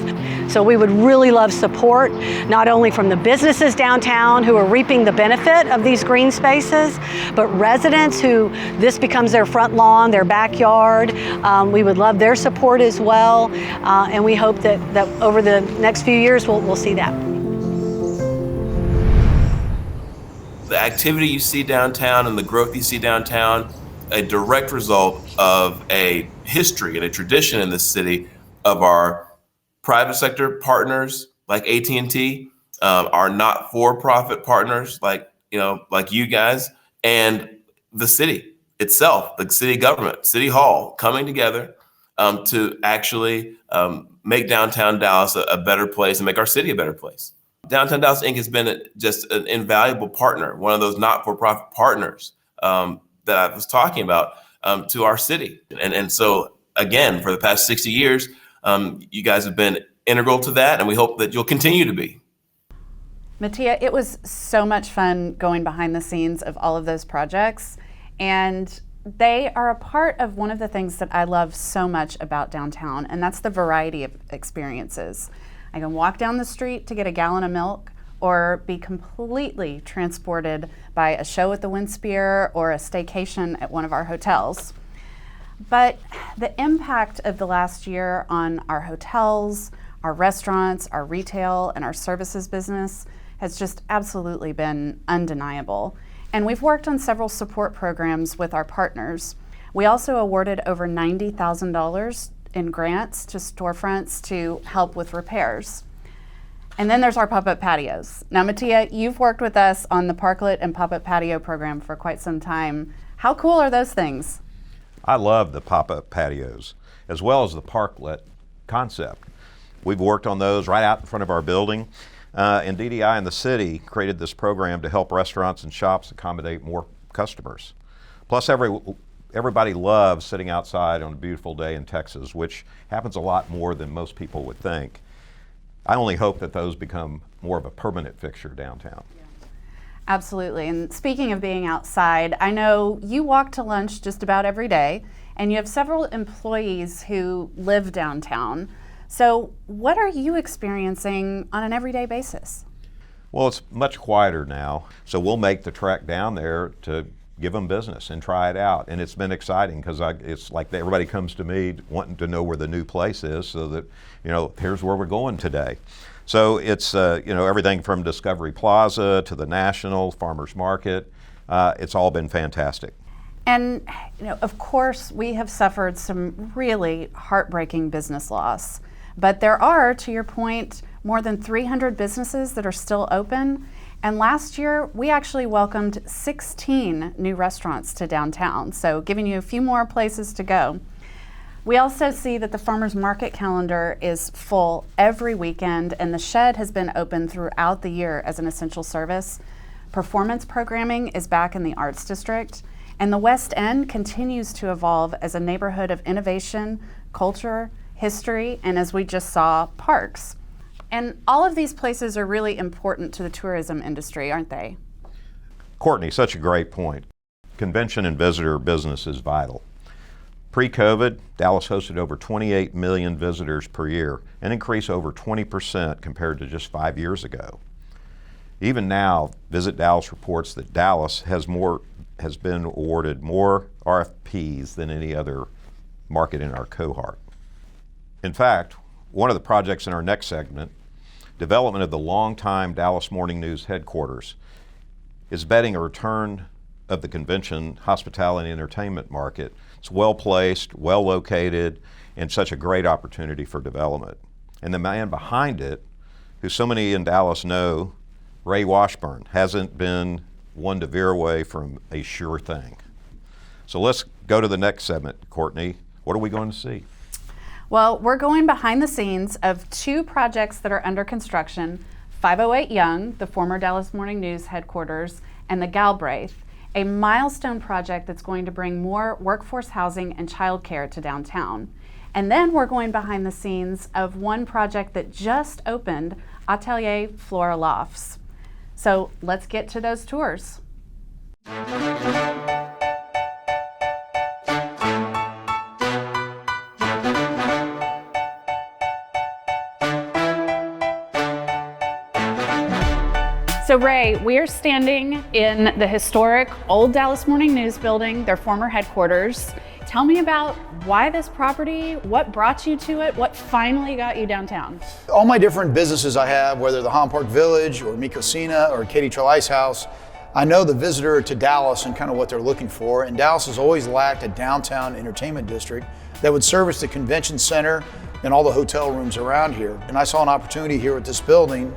So we would really love support, not only from the businesses downtown who are reaping the benefit of these green spaces, but residents who this becomes their front lawn, their backyard. We would love their support as well, and we hope that over the next few years we'll see that. The activity you see downtown and the growth you see downtown, a direct result of a history and a tradition in this city of our private sector partners like AT&T, our not-for-profit partners like you guys, and the city itself, the city government, City Hall, coming together to actually make downtown Dallas a better place and make our city a better place. Downtown Dallas Inc. has been just an invaluable partner, one of those not-for-profit partners that I was talking about to our city. And so, again, for the past 60 years, you guys have been integral to that, and we hope that you'll continue to be. Mattia, it was so much fun going behind the scenes of all of those projects, and they are a part of one of the things that I love so much about downtown, and that's the variety of experiences. I can walk down the street to get a gallon of milk, or be completely transported by a show at the Windspear or a staycation at one of our hotels. But the impact of the last year on our hotels, our restaurants, our retail, and our services business has just absolutely been undeniable. And we've worked on several support programs with our partners. We also awarded over $90,000 in grants to storefronts to help with repairs. And then there's our pop-up patios. Now, Mattia, you've worked with us on the Parklet and pop-up patio program for quite some time. How cool are those things? I love the pop-up patios, as well as the Parklet concept. We've worked on those right out in front of our building, and DDI and the city created this program to help restaurants and shops accommodate more customers. Plus, everybody loves sitting outside on a beautiful day in Texas, which happens a lot more than most people would think. I only hope that those become more of a permanent fixture downtown. Absolutely. And speaking of being outside, I know you walk to lunch just about every day, and you have several employees who live downtown. So what are you experiencing on an everyday basis? Well, it's much quieter now, so we'll make the trek down there to give them business and try it out. And it's been exciting because it's like everybody comes to me wanting to know where the new place is, so that, here's where we're going today. So it's, everything from Discovery Plaza to the National, Farmers Market. It's all been fantastic. And, of course, we have suffered some really heartbreaking business loss. But there are, to your point, more than 300 businesses that are still open. And last year, we actually welcomed 16 new restaurants to downtown, so giving you a few more places to go. We also see that the farmers market calendar is full every weekend, and the shed has been open throughout the year as an essential service. Performance programming is back in the Arts District, and the West End continues to evolve as a neighborhood of innovation, culture, history, and as we just saw, parks. And all of these places are really important to the tourism industry, aren't they? Courtney, such a great point. Convention and visitor business is vital. Pre-COVID, Dallas hosted over 28 million visitors per year, an increase over 20% compared to just 5 years ago. Even now, Visit Dallas reports that Dallas has been awarded more RFPs than any other market in our cohort. In fact, one of the projects in our next segment, development of the longtime Dallas Morning News headquarters, is betting a return of the convention, hospitality, and entertainment market. It's well-placed, well-located, and such a great opportunity for development. And the man behind it, who so many in Dallas know, Ray Washburn, hasn't been one to veer away from a sure thing. So let's go to the next segment, Courtney. What are we going to see? Well, we're going behind the scenes of two projects that are under construction, 508 Young, the former Dallas Morning News headquarters, and the Galbraith, a milestone project that's going to bring more workforce housing and childcare to downtown. And then we're going behind the scenes of one project that just opened, Atelier Flora Lofts. So let's get to those tours. So Ray, we are standing in the historic Old Dallas Morning News building, their former headquarters. Tell me about why this property, what brought you to it, what finally got you downtown? All my different businesses I have, whether the Han Park Village or Micosina or Katie Trail Ice House, I know the visitor to Dallas and kind of what they're looking for. And Dallas has always lacked a downtown entertainment district that would service the convention center and all the hotel rooms around here. And I saw an opportunity here with this building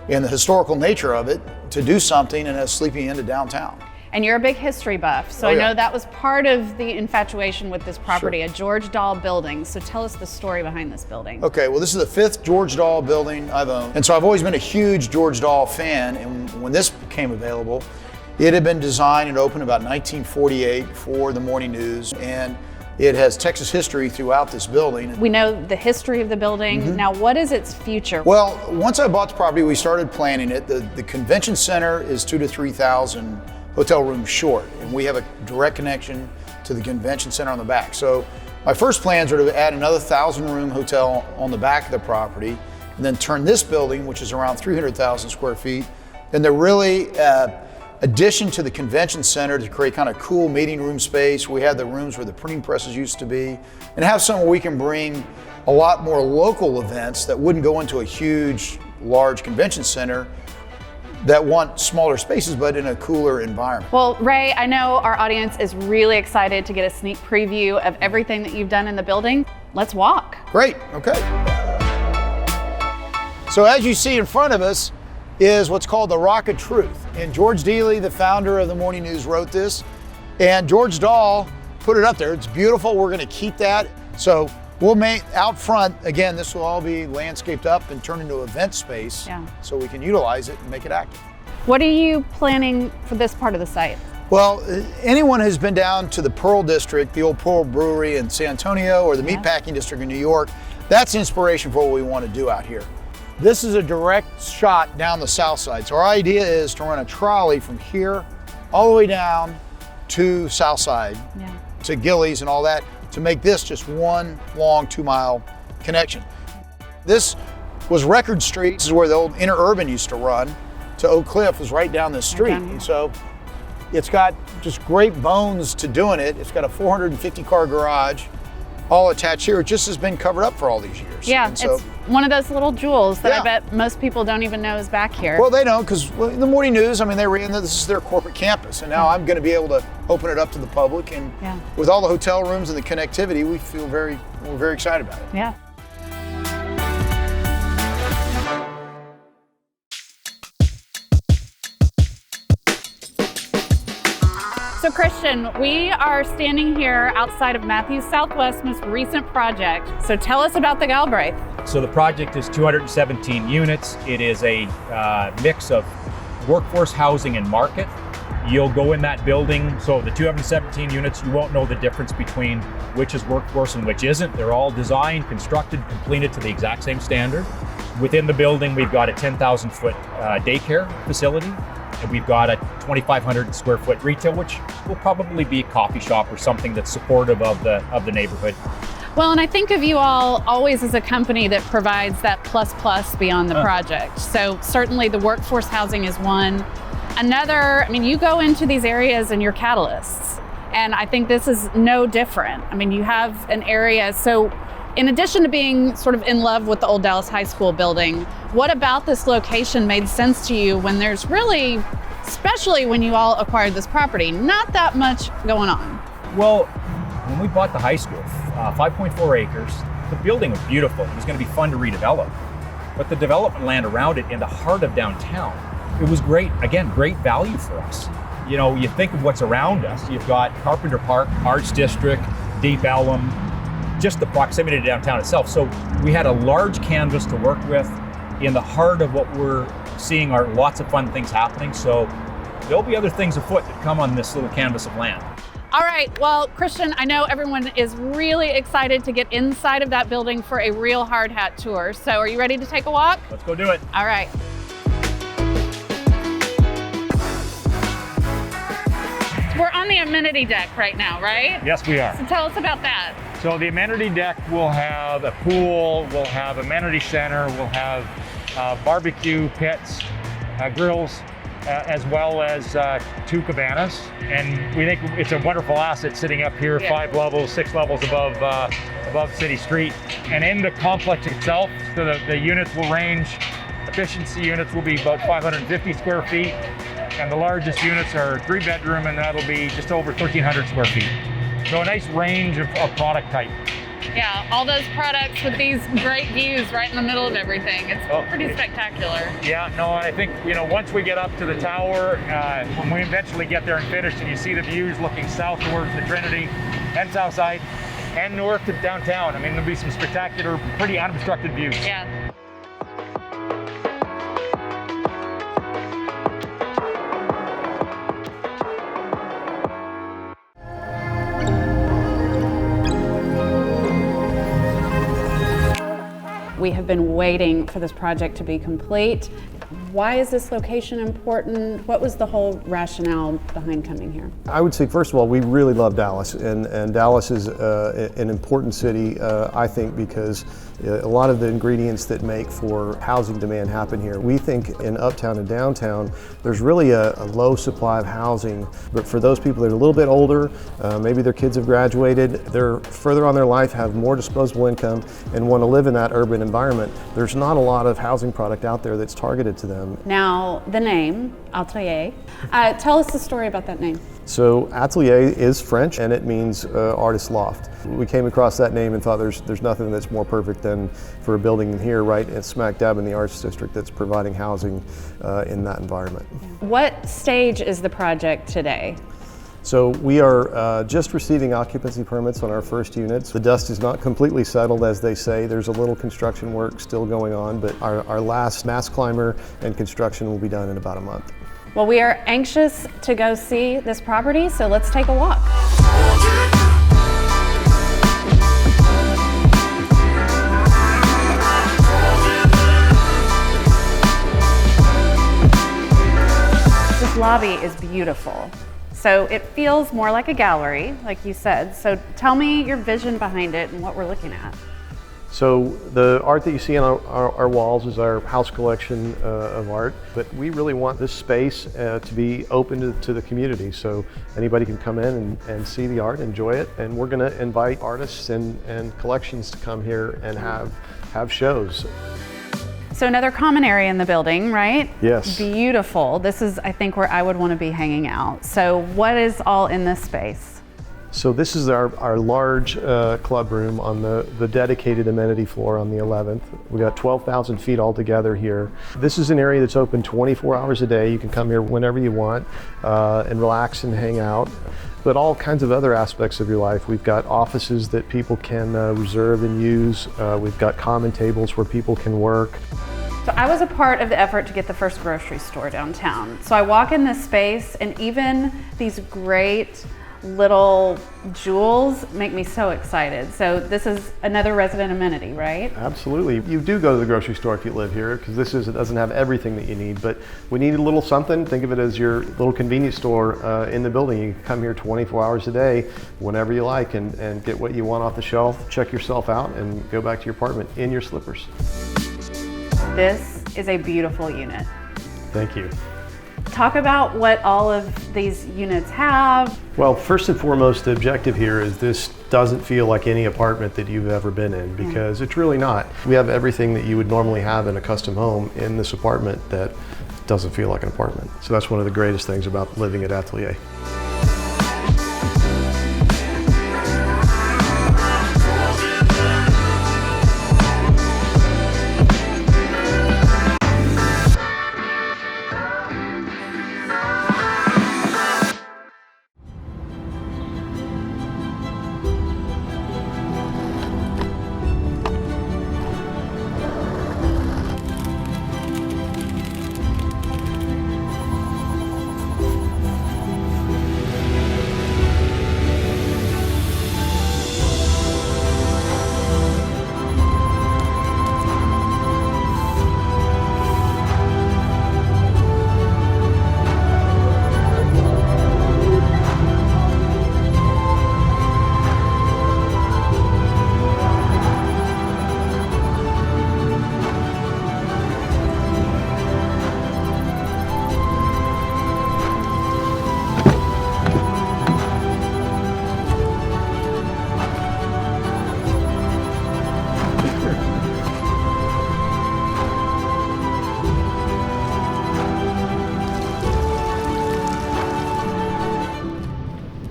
and the historical nature of it to do something in a sleepy end of downtown. And you're a big history buff, so I know that was part of the infatuation with this property, a George Dahl building. So tell us the story behind this building. Okay, well, this is the 5th George Dahl building I've owned. And so I've always been a huge George Dahl fan. And when this became available, it had been designed and opened about 1948 for the morning news. And it has Texas history throughout this building. We know the history of the building. Now, what is its future? Well, once I bought the property, we started planning it. The convention center is 2,000 to 3,000 hotel rooms short, and we have a direct connection to the convention center on the back. So my first plans are to add another 1,000-room hotel on the back of the property, and then turn this building, which is around 300,000 square feet, and they're really addition to the convention center to create kind of cool meeting room space. We have the rooms where the printing presses used to be, and have somewhere we can bring a lot more local events that wouldn't go into a huge, large convention center that want smaller spaces, but in a cooler environment. Well, Ray, I know our audience is really excited to get a sneak preview of everything that you've done in the building. Let's walk. Great, okay. So as you see in front of us is what's called the Rock of Truth. And George Dealey, the founder of the Morning News, wrote this. And George Dahl put it up there. It's beautiful, we're gonna keep that. So we'll make out front, again, this will all be landscaped up and turned into event space so we can utilize it and make it active. What are you planning for this part of the site? Well, anyone who's been down to the Pearl District, the old Pearl Brewery in San Antonio, or the Meatpacking District in New York, that's inspiration for what we want to do out here. This is a direct shot down the south side. So our idea is to run a trolley from here all the way down to south side, to Gillies and all that, to make this just one long 2-mile connection. This was Record Street. This is where the old interurban used to run. To Oak Cliff was right down this street. And so it's got just great bones to doing it. It's got a 450 car garage, all attached here. It just has been covered up for all these years. Yeah, and so, it's one of those little jewels that I bet most people don't even know is back here. Well, they don't, because the Morning News, I mean, they ran this is their corporate campus, and now I'm going to be able to open it up to the public, and with all the hotel rooms and the connectivity, we feel we're very excited about it. Yeah. So Christian, we are standing here outside of Matthews Southwest's most recent project. So tell us about the Galbraith. So the project is 217 units. It is a mix of workforce housing and market. You'll go in that building, so the 217 units, you won't know the difference between which is workforce and which isn't. They're all designed, constructed, completed to the exact same standard. Within the building, we've got a 10,000 foot daycare facility. And we've got a 2,500 square foot retail, which will probably be a coffee shop or something that's supportive of the neighborhood. Well, and I think of you all always as a company that provides that plus beyond the project. So certainly the workforce housing is one. Another, I mean, you go into these areas and you're catalysts. And I think this is no different. I mean, you have an area, so in addition to being sort of in love with the old Dallas High School building, what about this location made sense to you when there's really, especially when you all acquired this property, not that much going on? Well, when we bought the high school, 5.4 acres, the building was beautiful. It was going to be fun to redevelop. But the development land around it in the heart of downtown, it was great, again, great value for us. You know, you think of what's around us. You've got Carpenter Park, Arts District, Deep Ellum, just the proximity to downtown itself. So we had a large canvas to work with. In the heart of what we're seeing are lots of fun things happening. So there'll be other things afoot that come on this little canvas of land. All right, well, Christian, I know everyone is really excited to get inside of that building for a real hard hat tour. So are you ready to take a walk? Let's go do it. All right. We're on the amenity deck right now, right? Yes, we are. So tell us about that. So the amenity deck will have a pool, we'll have amenity center, we'll have barbecue pits, grills, as well as 2 cabanas. And we think it's a wonderful asset sitting up here, 5 levels, 6 levels above City Street. And in the complex itself, so the units will range, efficiency units will be about 550 square feet. And the largest units are 3-bedroom, and that'll be just over 1,300 square feet. So a nice range of product type. Yeah, all those products with these great views right in the middle of everything. It's pretty spectacular. Yeah, no, I think, once we get up to the tower, when we eventually get there and finish, and you see the views looking south towards the Trinity and south side and north to downtown, there'll be some spectacular, pretty unobstructed views. Yeah. We have been waiting for this project to be complete. Why is this location important? What was the whole rationale behind coming here? I would say, first of all, we really love Dallas, and Dallas is an important city, I think, because a lot of the ingredients that make for housing demand happen here. We think in uptown and downtown, there's really a low supply of housing, but for those people that are a little bit older, maybe their kids have graduated, they're further on their life, have more disposable income, and want to live in that urban environment, there's not a lot of housing product out there that's targeted to them. Now, the name, Atelier, tell us the story about that name. So Atelier is French, and it means artist loft. We came across that name and thought there's nothing that's more perfect than for a building here, right, and smack dab in the arts district that's providing housing in that environment. What stage is the project today? So we are just receiving occupancy permits on our first units. The dust is not completely settled, as they say. There's a little construction work still going on, but our last mass climber and construction will be done in about a month. Well, we are anxious to go see this property, so let's take a walk. This lobby is beautiful. So it feels more like a gallery, like you said. So tell me your vision behind it and what we're looking at. So the art that you see on our walls is our house collection of art, but we really want this space to be open to the community, so anybody can come in and see the art, enjoy it, and we're going to invite artists and collections to come here and have shows. So another common area in the building, right? Yes. Beautiful. This is, I think, where I would want to be hanging out. So what is all in this space? So this is our large club room on the dedicated amenity floor on the 11th. We got 12,000 feet altogether here. This is an area that's open 24 hours a day. You can come here whenever you want and relax and hang out. But all kinds of other aspects of your life. We've got offices that people can reserve and use. We've got common tables where people can work. So I was a part of the effort to get the first grocery store downtown. So I walk in this space and even these great little jewels make me so excited. So this is another resident amenity, right? Absolutely. You do go to the grocery store if you live here, because it doesn't have everything that you need, but we need a little something. Think of it as your little convenience store in the building. You can come here 24 hours a day, whenever you like, and get what you want off the shelf, check yourself out, and go back to your apartment in your slippers. This is a beautiful unit. Thank you. Talk about what all of these units have. Well, first and foremost, the objective here is this doesn't feel like any apartment that you've ever been in, because it's really not. We have everything that you would normally have in a custom home in this apartment that doesn't feel like an apartment. So that's one of the greatest things about living at Atelier.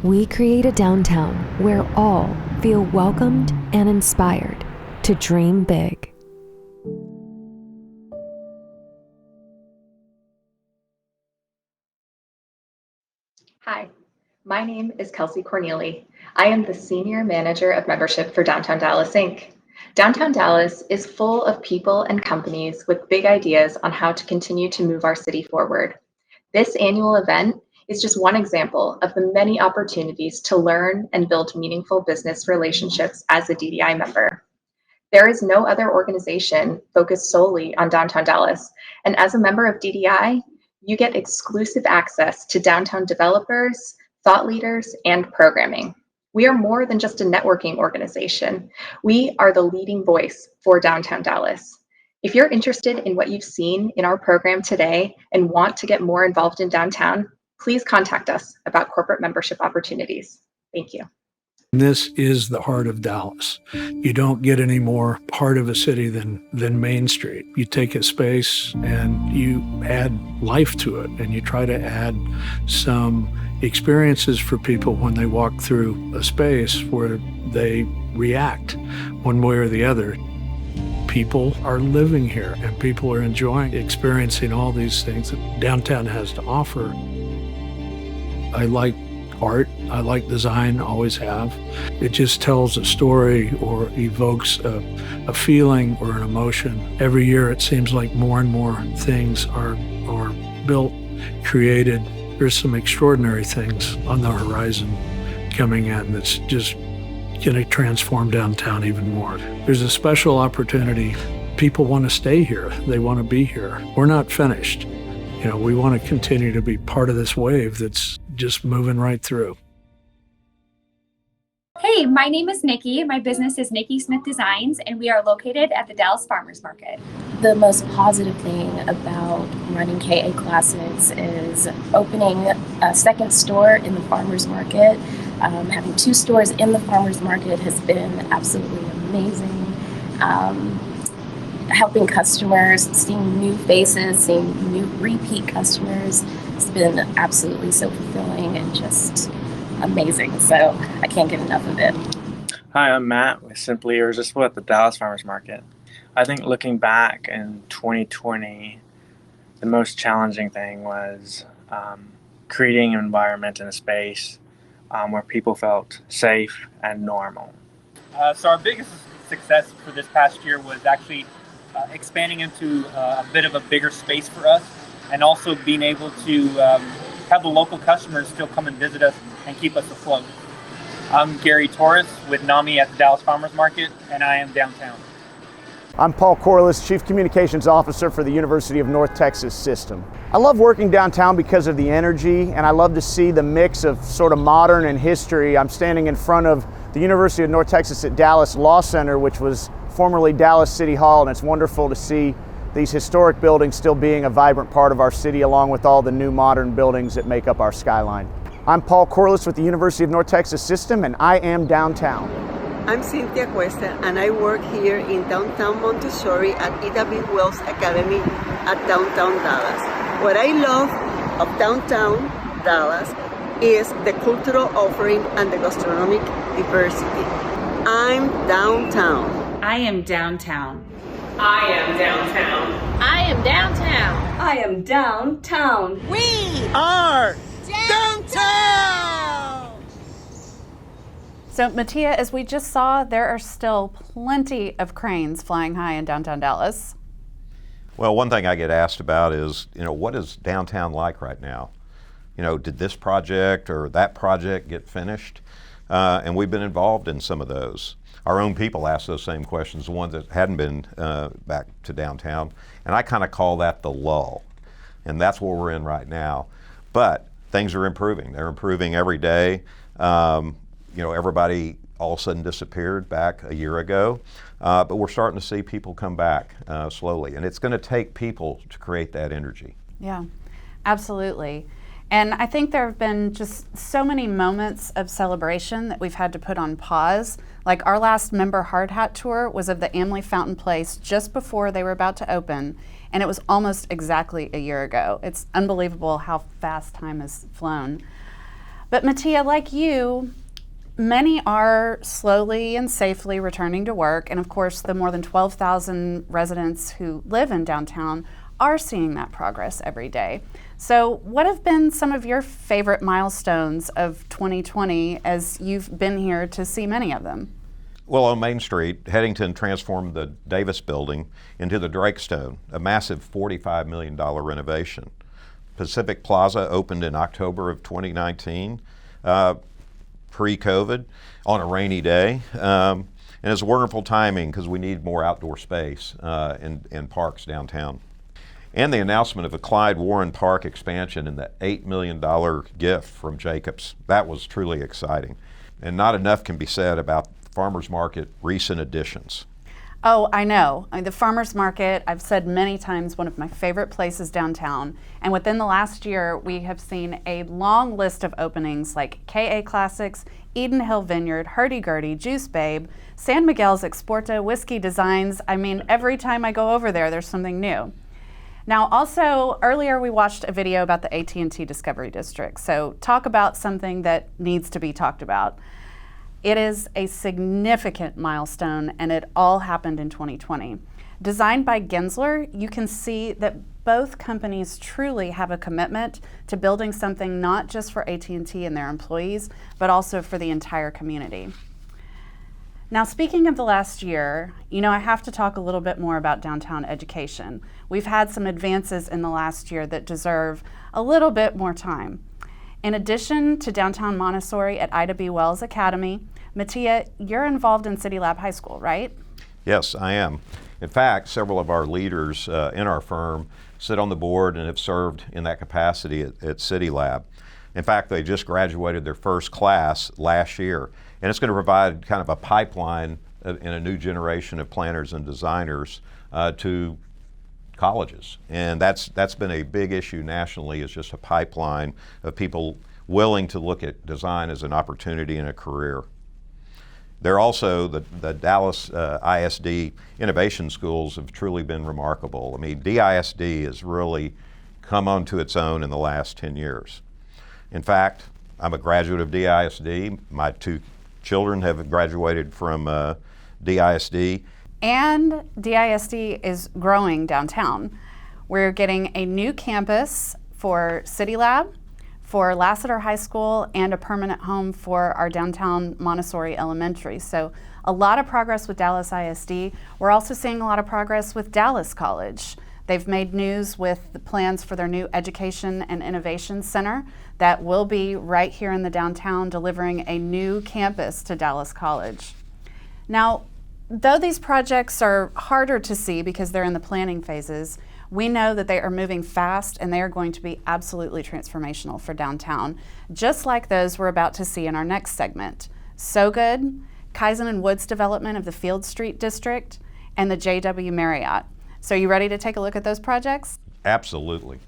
We create a downtown where all feel welcomed and inspired to dream big. Hi, my name is Kelsey Corneely. I am the Senior Manager of Membership for Downtown Dallas, Inc. Downtown Dallas is full of people and companies with big ideas on how to continue to move our city forward. This annual event is just one example of the many opportunities to learn and build meaningful business relationships as a DDI member. There is no other organization focused solely on downtown Dallas, and as a member of DDI, you get exclusive access to downtown developers, thought leaders, and programming. We are more than just a networking organization. We are the leading voice for downtown Dallas. If you're interested in what you've seen in our program today and want to get more involved in downtown, please contact us about corporate membership opportunities. Thank you. This is the heart of Dallas. You don't get any more heart of a city than Main Street. You take a space and you add life to it, and you try to add some experiences for people when they walk through a space where they react one way or the other. People are living here and people are enjoying experiencing all these things that downtown has to offer. I like art, I like design, always have. It just tells a story or evokes a feeling or an emotion. Every year it seems like more and more things are built, created. There's some extraordinary things on the horizon coming in that's just going to transform downtown even more. There's a special opportunity. People want to stay here. They want to be here. We're not finished. We want to continue to be part of this wave that's just moving right through. Hey, my name is Nikki. My business is Nikki Smith Designs, and we are located at the Dallas Farmers Market. The most positive thing about running KA Classics is opening a second store in the Farmers Market. Having 2 stores in the Farmers Market has been absolutely amazing. Helping customers, seeing new faces, seeing new repeat customers, it's been absolutely so fulfilling and just amazing. So I can't get enough of it. Hi, I'm Matt with Simply Irresistible at the Dallas Farmers Market. I think looking back in 2020, the most challenging thing was creating an environment and a space where people felt safe and normal. So our biggest success for this past year was actually expanding into a bit of a bigger space for us, and also being able to have the local customers still come and visit us and keep us afloat. I'm Gary Torres with NAMI at the Dallas Farmers Market, and I am downtown. I'm Paul Corliss, Chief Communications Officer for the University of North Texas System. I love working downtown because of the energy, and I love to see the mix of sort of modern and history. I'm standing in front of the University of North Texas at Dallas Law Center, which was formerly Dallas City Hall, and it's wonderful to see these historic buildings still being a vibrant part of our city, along with all the new modern buildings that make up our skyline. I'm Paul Corliss with the University of North Texas System, and I am downtown. I'm Cynthia Cuesta, and I work here in downtown Montessori at E.W. Wells Academy at downtown Dallas. What I love of downtown Dallas is the cultural offering and the gastronomic diversity. I'm downtown. I am downtown. I am downtown. I am downtown. I am downtown. We are downtown. So Mattia, as we just saw, there are still plenty of cranes flying high in downtown Dallas. Well, one thing I get asked about is, what is downtown like right now? Did this project or that project get finished? And we've been involved in some of those. Our own people ask those same questions, the ones that hadn't been back to downtown. And I kind of call that the lull. And that's where we're in right now. But things are improving. They're improving every day. Everybody all of a sudden disappeared back a year ago. But we're starting to see people come back slowly. And it's going to take people to create that energy. Yeah, absolutely. And I think there have been just so many moments of celebration that we've had to put on pause. Like our last member hard hat tour was of the Amley Fountain Place just before they were about to open, and it was almost exactly a year ago. It's unbelievable how fast time has flown. But Mattia, like you, many are slowly and safely returning to work, and of course the more than 12,000 residents who live in downtown are seeing that progress every day. So what have been some of your favorite milestones of 2020 as you've been here to see many of them? Well, on Main Street, Headington transformed the Davis building into the Drakestone, a massive $45 million renovation. Pacific Plaza opened in October of 2019, pre-COVID, on a rainy day. And it's wonderful timing because we need more outdoor space in parks downtown. And the announcement of the Clyde Warren Park expansion and the $8 million gift from Jacobs. That was truly exciting. And not enough can be said about the Farmers Market recent additions. Oh, I know. The Farmers Market, I've said many times, one of my favorite places downtown. And within the last year, we have seen a long list of openings like KA Classics, Eden Hill Vineyard, Hurdy-Gurdy, Juice Babe, San Miguel's Exporta, Whiskey Designs. I mean, every time I go over there, there's something new. Now, also, earlier we watched a video about the AT&T Discovery District. So talk about something that needs to be talked about. It is a significant milestone, and it all happened in 2020. Designed by Gensler, you can see that both companies truly have a commitment to building something not just for AT&T and their employees, but also for the entire community. Now, speaking of the last year, I have to talk a little bit more about downtown education. We've had some advances in the last year that deserve a little bit more time. In addition to downtown Montessori at Ida B. Wells Academy, Mattia, you're involved in City Lab High School, right? Yes, I am. In fact, several of our leaders in our firm sit on the board and have served in that capacity at City Lab. In fact, they just graduated their first class last year, and it's going to provide kind of a pipeline in a new generation of planners and designers to colleges. And that's been a big issue nationally, is just a pipeline of people willing to look at design as an opportunity and a career. They're also, the Dallas ISD innovation schools have truly been remarkable. I mean, DISD has really come onto its own in the last 10 years. In fact, I'm a graduate of DISD. My two children have graduated from DISD. And DISD is growing downtown. We're getting a new campus for City Lab, for Lassiter High School, and a permanent home for our downtown Montessori Elementary. So a lot of progress with Dallas ISD. We're also seeing a lot of progress with Dallas College. They've made news with the plans for their new Education and Innovation Center that will be right here in the downtown, delivering a new campus to Dallas College. Now, though these projects are harder to see because they're in the planning phases, we know that they are moving fast and they are going to be absolutely transformational for downtown, just like those we're about to see in our next segment. So Good, Kaizen and Woods development of the Field Street District, and the JW Marriott. So you ready to take a look at those projects? Absolutely.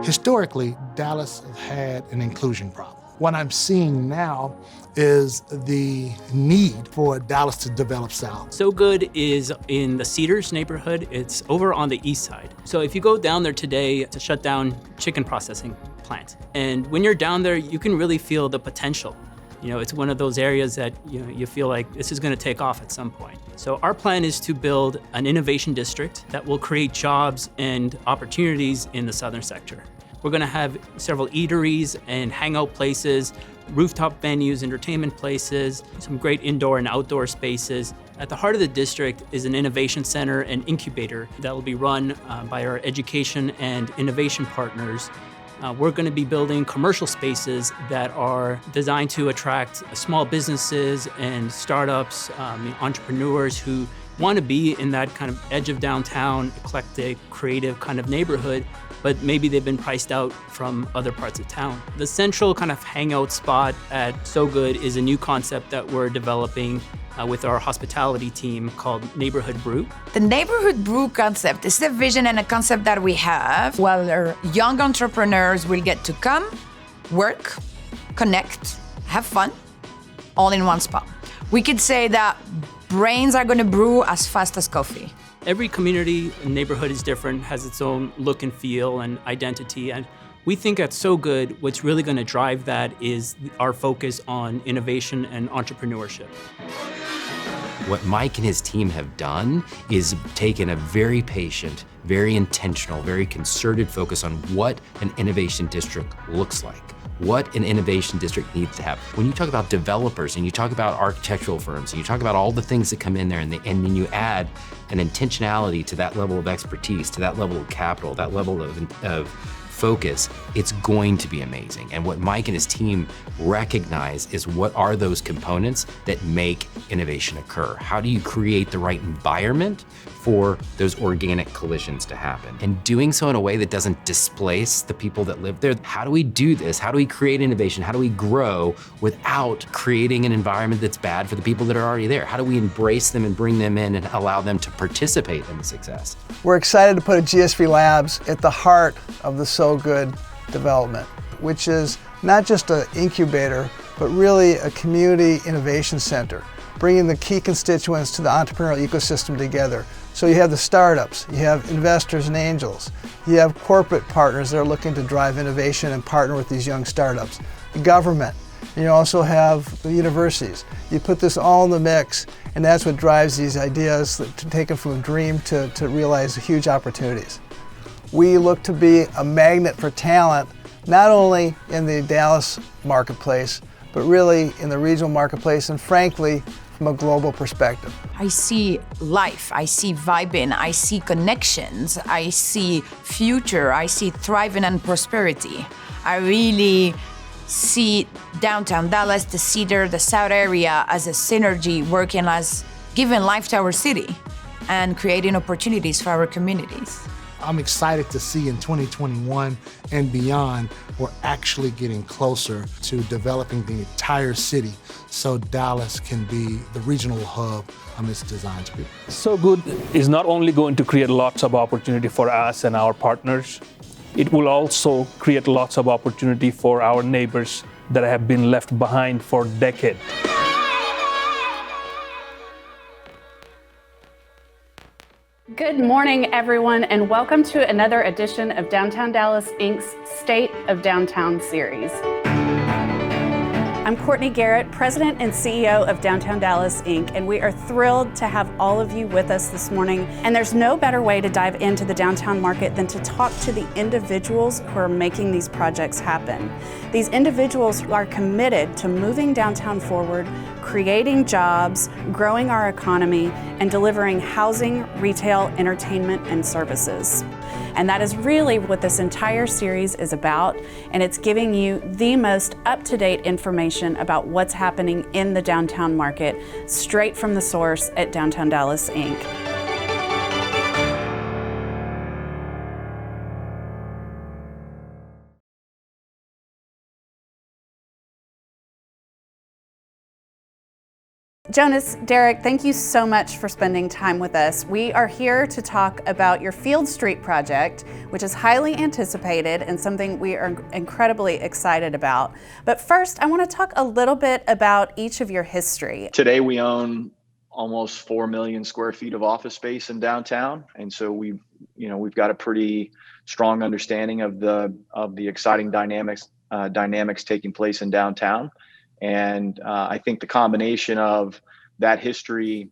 Historically, Dallas has had an inclusion problem. What I'm seeing now is the need for Dallas to develop south. So Good is in the Cedars neighborhood. It's over on the east side. So if you go down there today to shut down chicken processing plant, and when you're down there, you can really feel the potential. It's one of those areas that you feel like this is going to take off at some point. So our plan is to build an innovation district that will create jobs and opportunities in the southern sector. We're going to have several eateries and hangout places, rooftop venues, entertainment places, some great indoor and outdoor spaces. At the heart of the district is an innovation center and incubator that will be run by our education and innovation partners. We're going to be building commercial spaces that are designed to attract small businesses and startups, entrepreneurs who want to be in that kind of edge of downtown, eclectic, creative kind of neighborhood, but maybe they've been priced out from other parts of town. The central kind of hangout spot at So Good is a new concept that we're developing with our hospitality team called Neighborhood Brew. The Neighborhood Brew concept is a vision and a concept that we have where our young entrepreneurs will get to come, work, connect, have fun, all in one spot. We could say that brains are going to brew as fast as coffee. Every community and neighborhood is different, has its own look and feel and identity. And we think that's so good. What's really going to drive that is our focus on innovation and entrepreneurship. What Mike and his team have done is taken a very patient, very intentional, very concerted focus on what an innovation district looks like, what an innovation district needs to have. When you talk about developers and you talk about architectural firms and you talk about all the things that come in there and then you add an intentionality to that level of expertise, to that level of capital, that level of focus, it's going to be amazing. And what Mike and his team recognize is what are those components that make innovation occur? How do you create the right environment for those organic collisions to happen? And doing so in a way that doesn't displace the people that live there. How do we do this? How do we create innovation? How do we grow without creating an environment that's bad for the people that are already there? How do we embrace them and bring them in and allow them to participate in the success? We're excited to put a GSV Labs at the heart of the So Good development, which is not just an incubator, but really a community innovation center, bringing the key constituents to the entrepreneurial ecosystem together. So you have the startups, you have investors and angels, you have corporate partners that are looking to drive innovation and partner with these young startups, the government, and you also have the universities. You put this all in the mix, and that's what drives these ideas to take them from a dream to realize huge opportunities. We look to be a magnet for talent, not only in the Dallas marketplace, but really in the regional marketplace, and frankly, from a global perspective. I see life, I see vibing, I see connections, I see future, I see thriving and prosperity. I really see downtown Dallas, the Cedar, the South area as a synergy working as giving life to our city and creating opportunities for our communities. I'm excited to see in 2021 and beyond, we're actually getting closer to developing the entire city so Dallas can be the regional hub on its design to be. So Good is not only going to create lots of opportunity for us and our partners, it will also create lots of opportunity for our neighbors that have been left behind for decades. Good morning, everyone, and welcome to another edition of Downtown Dallas Inc.'s State of Downtown series. I'm Courtney Garrett, President and CEO of Downtown Dallas Inc., and we are thrilled to have all of you with us this morning. And there's no better way to dive into the downtown market than to talk to the individuals who are making these projects happen. These individuals are committed to moving downtown forward, creating jobs, growing our economy, and delivering housing, retail, entertainment, and services. And that is really what this entire series is about, and it's giving you the most up-to-date information about what's happening in the downtown market, straight from the source at Downtown Dallas Inc. Jonas, Derek, thank you so much for spending time with us. We are here to talk about your Field Street project, which is highly anticipated and something we are incredibly excited about. But first, I want to talk a little bit about each of your history. Today we own almost 4 million square feet of office space in downtown, and so we've got a pretty strong understanding of the exciting dynamics taking place in downtown. And I think the combination of that history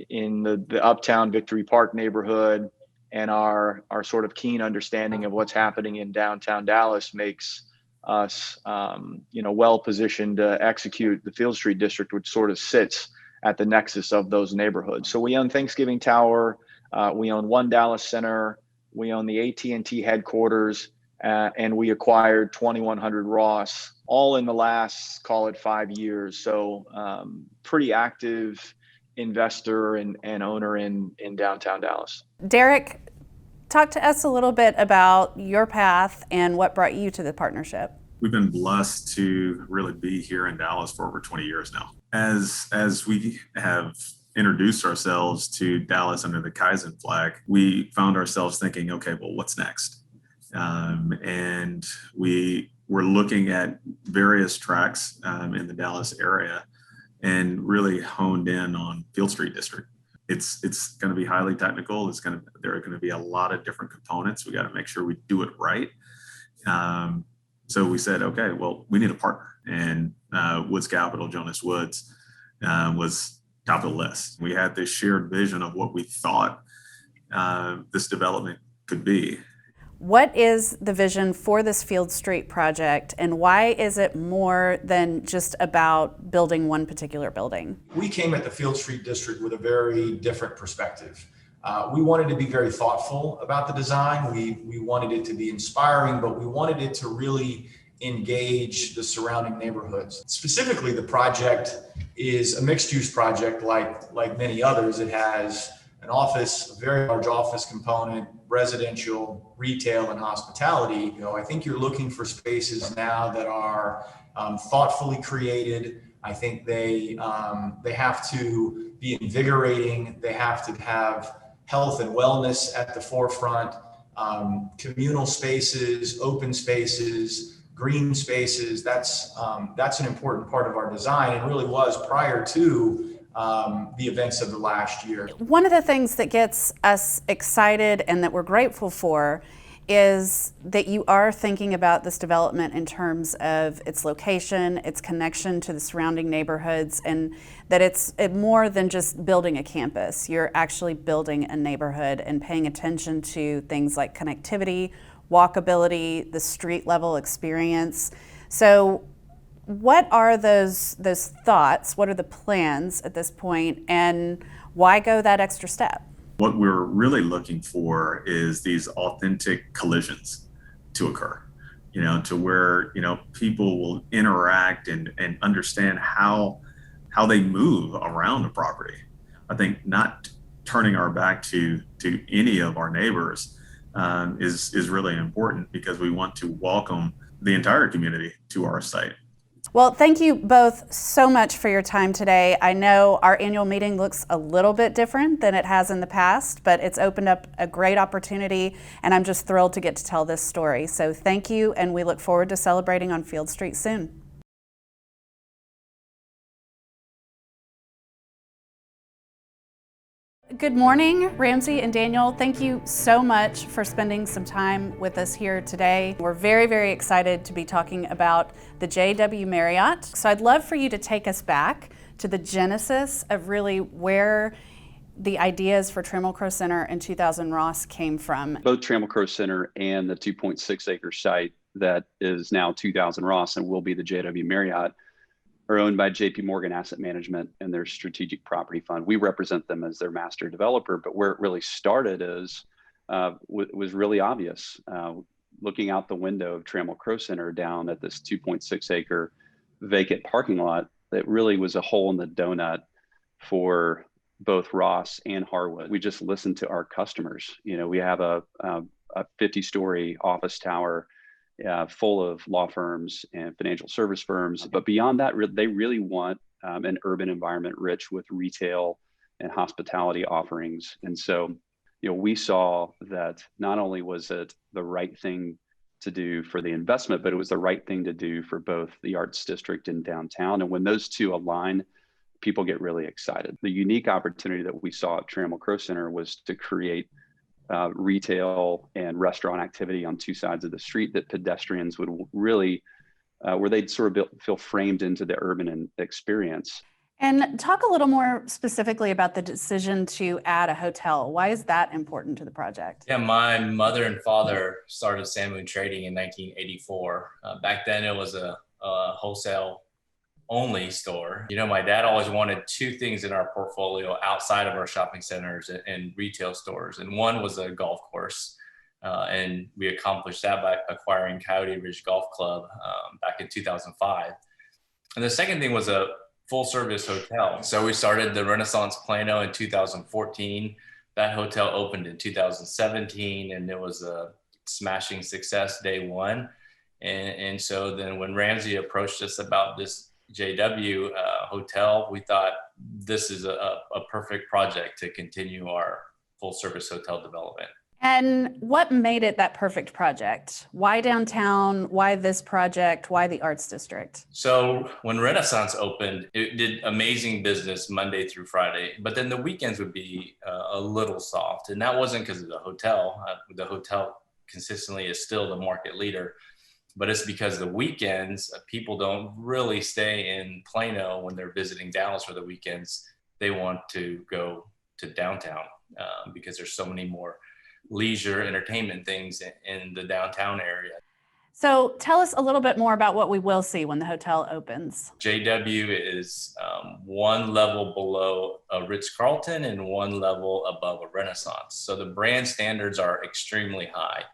in the Uptown Victory Park neighborhood and our sort of keen understanding of what's happening in downtown Dallas makes us, well positioned to execute the Field Street district, which sort of sits at the nexus of those neighborhoods. So we own Thanksgiving Tower, we own One Dallas Center, we own the AT&T headquarters, and we acquired 2100 Ross, all in the last, call it 5 years. So pretty active investor and owner in downtown Dallas. Derek, talk to us a little bit about your path and what brought you to the partnership. We've been blessed to really be here in Dallas for over 20 years now. As we have introduced ourselves to Dallas under the Kaizen flag, we found ourselves thinking, okay, well, what's next? And we were looking at various tracks in the Dallas area and really honed in on Field Street District. it's going to be highly technical. There are going to be a lot of different components. We got to make sure we do it right. So we said, okay, well, we need a partner, and Woods Capital, Jonas Woods, was top of the list. We had this shared vision of what we thought this development could be. What is the vision for this Field Street project, and why is it more than just about building one particular building? We came at the Field Street District with a very different perspective. We wanted to be very thoughtful about the design. We wanted it to be inspiring, but we wanted it to really engage the surrounding neighborhoods. Specifically, the project is a mixed-use project like many others. It has an office, a very large office component, residential, retail, and hospitality. I think you're looking for spaces now that are thoughtfully created. I think they have to be invigorating. They have to have health and wellness at the forefront, communal spaces, open spaces, green spaces. That's an important part of our design, and really was prior to the events of the last year. One of the things that gets us excited and that we're grateful for is that you are thinking about this development in terms of its location, its connection to the surrounding neighborhoods, and that it's more than just building a campus. You're actually building a neighborhood and paying attention to things like connectivity, walkability, the street level experience. So what are those thoughts? What are the plans at this point, and why go that extra step? What we're really looking for is these authentic collisions to occur, to where, people will interact and understand how they move around the property. I think not turning our back to any of our neighbors is really important, because we want to welcome the entire community to our site. Well, thank you both so much for your time today. I know our annual meeting looks a little bit different than it has in the past, but it's opened up a great opportunity, and I'm just thrilled to get to tell this story. So thank you, and we look forward to celebrating on Field Street soon. Good morning, Ramsey and Daniel. Thank you so much for spending some time with us here today. We're very, very excited to be talking about the JW Marriott. So I'd love for you to take us back to the genesis of really where the ideas for Trammell Crow Center and 2000 Ross came from. Both Trammell Crow Center and the 2.6 acre site that is now 2000 Ross and will be the JW Marriott are owned by JP Morgan Asset Management and their strategic property fund. We represent them as their master developer, but where it really started was really obvious. Looking out the window of Trammell Crow Center down at this 2.6 acre vacant parking lot, that really was a hole in the donut for both Ross and Harwood. We just listened to our customers. We have a 50-story office tower full of law firms and financial service firms. But beyond that, they really want an urban environment rich with retail and hospitality offerings. And so, we saw that not only was it the right thing to do for the investment, but it was the right thing to do for both the Arts District and downtown. And when those two align, people get really excited. The unique opportunity that we saw at Trammell Crow Center was to create retail and restaurant activity on two sides of the street that pedestrians would really, where they'd sort of feel framed into the urban experience. And talk a little more specifically about the decision to add a hotel. Why is that important to the project? Yeah, my mother and father started Sand Moon Trading in 1984. Back then it was a wholesale only store. My dad always wanted two things in our portfolio outside of our shopping centers and retail stores. And one was a golf course. And we accomplished that by acquiring Coyote Ridge Golf Club back in 2005. And the second thing was a full service hotel. So we started the Renaissance Plano in 2014. That hotel opened in 2017, and it was a smashing success day one. And so then when Ramsey approached us about this JW hotel, we thought this is a perfect project to continue our full service hotel development. And what made it that perfect project? Why downtown? Why this project? Why the Arts District? So when Renaissance opened, it did amazing business Monday through Friday, but then the weekends would be a little soft. And that wasn't because of the hotel. The hotel consistently is still the market leader, but it's because the weekends, people don't really stay in Plano when they're visiting Dallas for the weekends. They want to go to downtown because there's so many more leisure entertainment things in the downtown area. So tell us a little bit more about what we will see when the hotel opens. JW is one level below a Ritz-Carlton and one level above a Renaissance. So the brand standards are extremely high,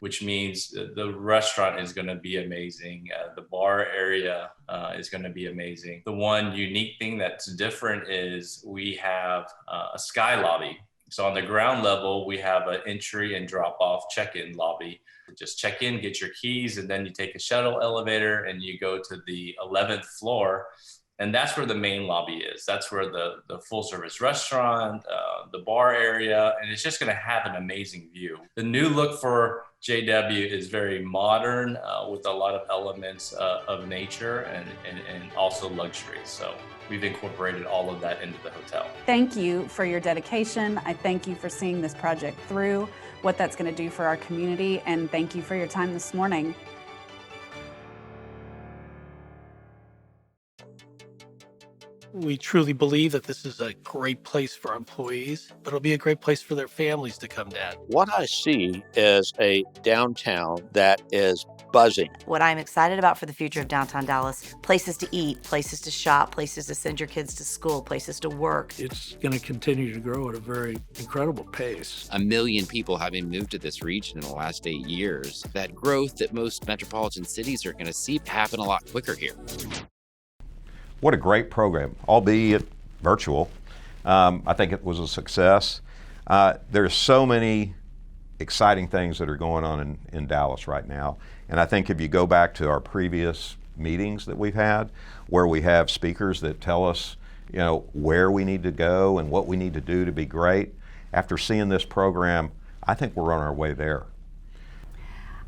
which means the restaurant is going to be amazing. The bar area is going to be amazing. The one unique thing that's different is we have a sky lobby. So on the ground level, we have an entry and drop off check-in lobby. Just check in, get your keys, and then you take a shuttle elevator and you go to the 11th floor. And that's where the main lobby is. That's where the full service restaurant, the bar area, and it's just gonna have an amazing view. The new look for JW is very modern with a lot of elements of nature and also luxury. So we've incorporated all of that into the hotel. Thank you for your dedication. I thank you for seeing this project through, what that's going to do for our community, and thank you for your time this morning. We truly believe that this is a great place for employees, but it'll be a great place for their families to come down. What I see is a downtown that is buzzing. What I'm excited about for the future of downtown Dallas, places to eat, places to shop, places to send your kids to school, places to work. It's going to continue to grow at a very incredible pace. 1 million people having moved to this region in the last 8 years. That growth that most metropolitan cities are going to see happen a lot quicker here. What a great program, albeit virtual. I think it was a success. There's so many exciting things that are going on in Dallas right now. And I think if you go back to our previous meetings that we've had, where we have speakers that tell us, you know, where we need to go and what we need to do to be great, after seeing this program, I think we're on our way there.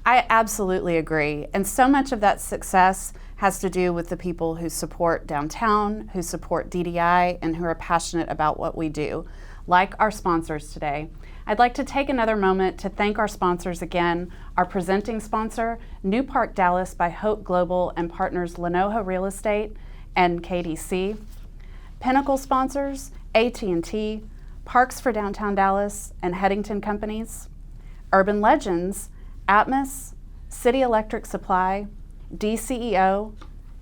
I absolutely agree. And so much of that success has to do with the people who support downtown, who support DDI, and who are passionate about what we do, like our sponsors today. I'd like to take another moment to thank our sponsors again, our presenting sponsor, Newpark Dallas by Hoque Global and partners Lanoha Real Estate and KDC. Pinnacle sponsors, AT&T, Parks for Downtown Dallas and Headington Companies. Urban Legends, Atmos, City Electric Supply, DCEO,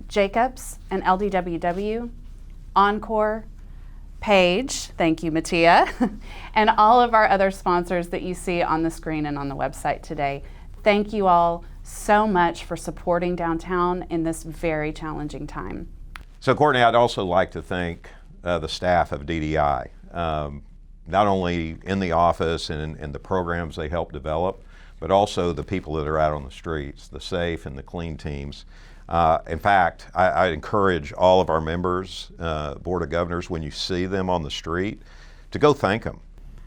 Jacobs and LDWW, Encore, Page, thank you Mattia, and all of our other sponsors that you see on the screen and on the website today. Thank you all so much for supporting downtown in this very challenging time. So Courtney, I'd also like to thank the staff of DDI, not only in the office and in the programs they help develop, but also the people that are out on the streets, the safe and the clean teams. In fact, I encourage all of our members, Board of Governors, when you see them on the street, to go thank them.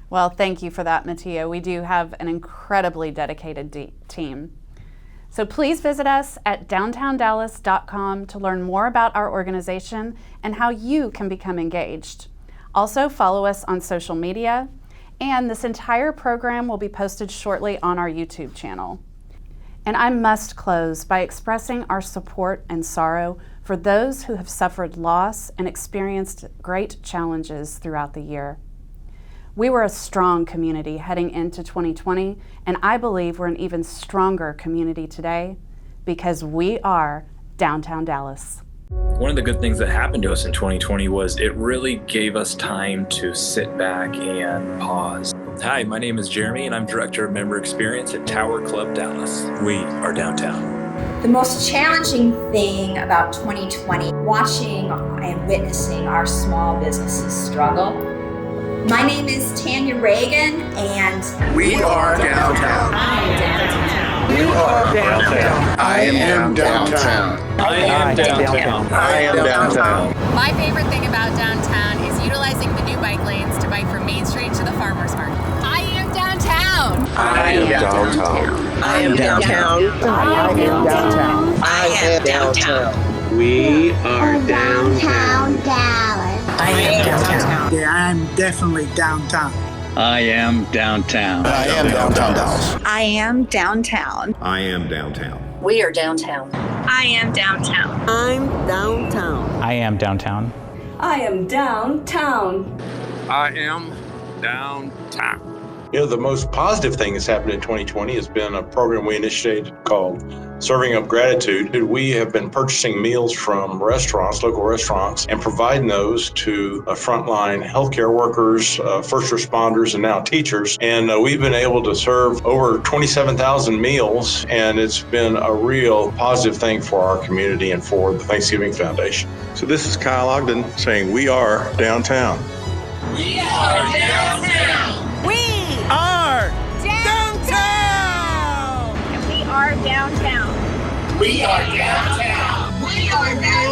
Well, thank you for that, Mattia. We do have an incredibly dedicated team. So please visit us at downtowndallas.com to learn more about our organization and how you can become engaged. Also, follow us on social media, and this entire program will be posted shortly on our YouTube channel. And I must close by expressing our support and sorrow for those who have suffered loss and experienced great challenges throughout the year. We were a strong community heading into 2020, and I believe we're an even stronger community today because we are Downtown Dallas. One of the good things that happened to us in 2020 was it really gave us time to sit back and pause. Hi, my name is Jeremy and I'm Director of Member Experience at Tower Club Dallas. We are downtown. The most challenging thing about 2020, watching and witnessing our small businesses struggle. My name is Tanya Reagan and we are downtown. I am downtown. You are downtown. I am downtown. I am downtown. I am downtown. My favorite thing about downtown is utilizing the new bike lanes to bike from Main Street to the Farmers Market. I am downtown. I am downtown. I am downtown. I am downtown. I am downtown. We are downtown Dallas. I am downtown. Yeah, I'm definitely downtown. I am downtown. I am downtown Dallas. I am downtown. I am downtown. We are downtown. I am downtown. I'm downtown. I am downtown. I am downtown. I am downtown. You know, the most positive thing that's happened in 2020 has been a program we initiated called Serving Up Gratitude. We have been purchasing meals from restaurants, local restaurants, and providing those to frontline healthcare workers, first responders, and now teachers. And we've been able to serve over 27,000 meals, and it's been a real positive thing for our community and for the Thanksgiving Foundation. So this is Kyle Ogden saying we are downtown. We are downtown. We are downtown. And we are downtown. We are downtown. We are downtown.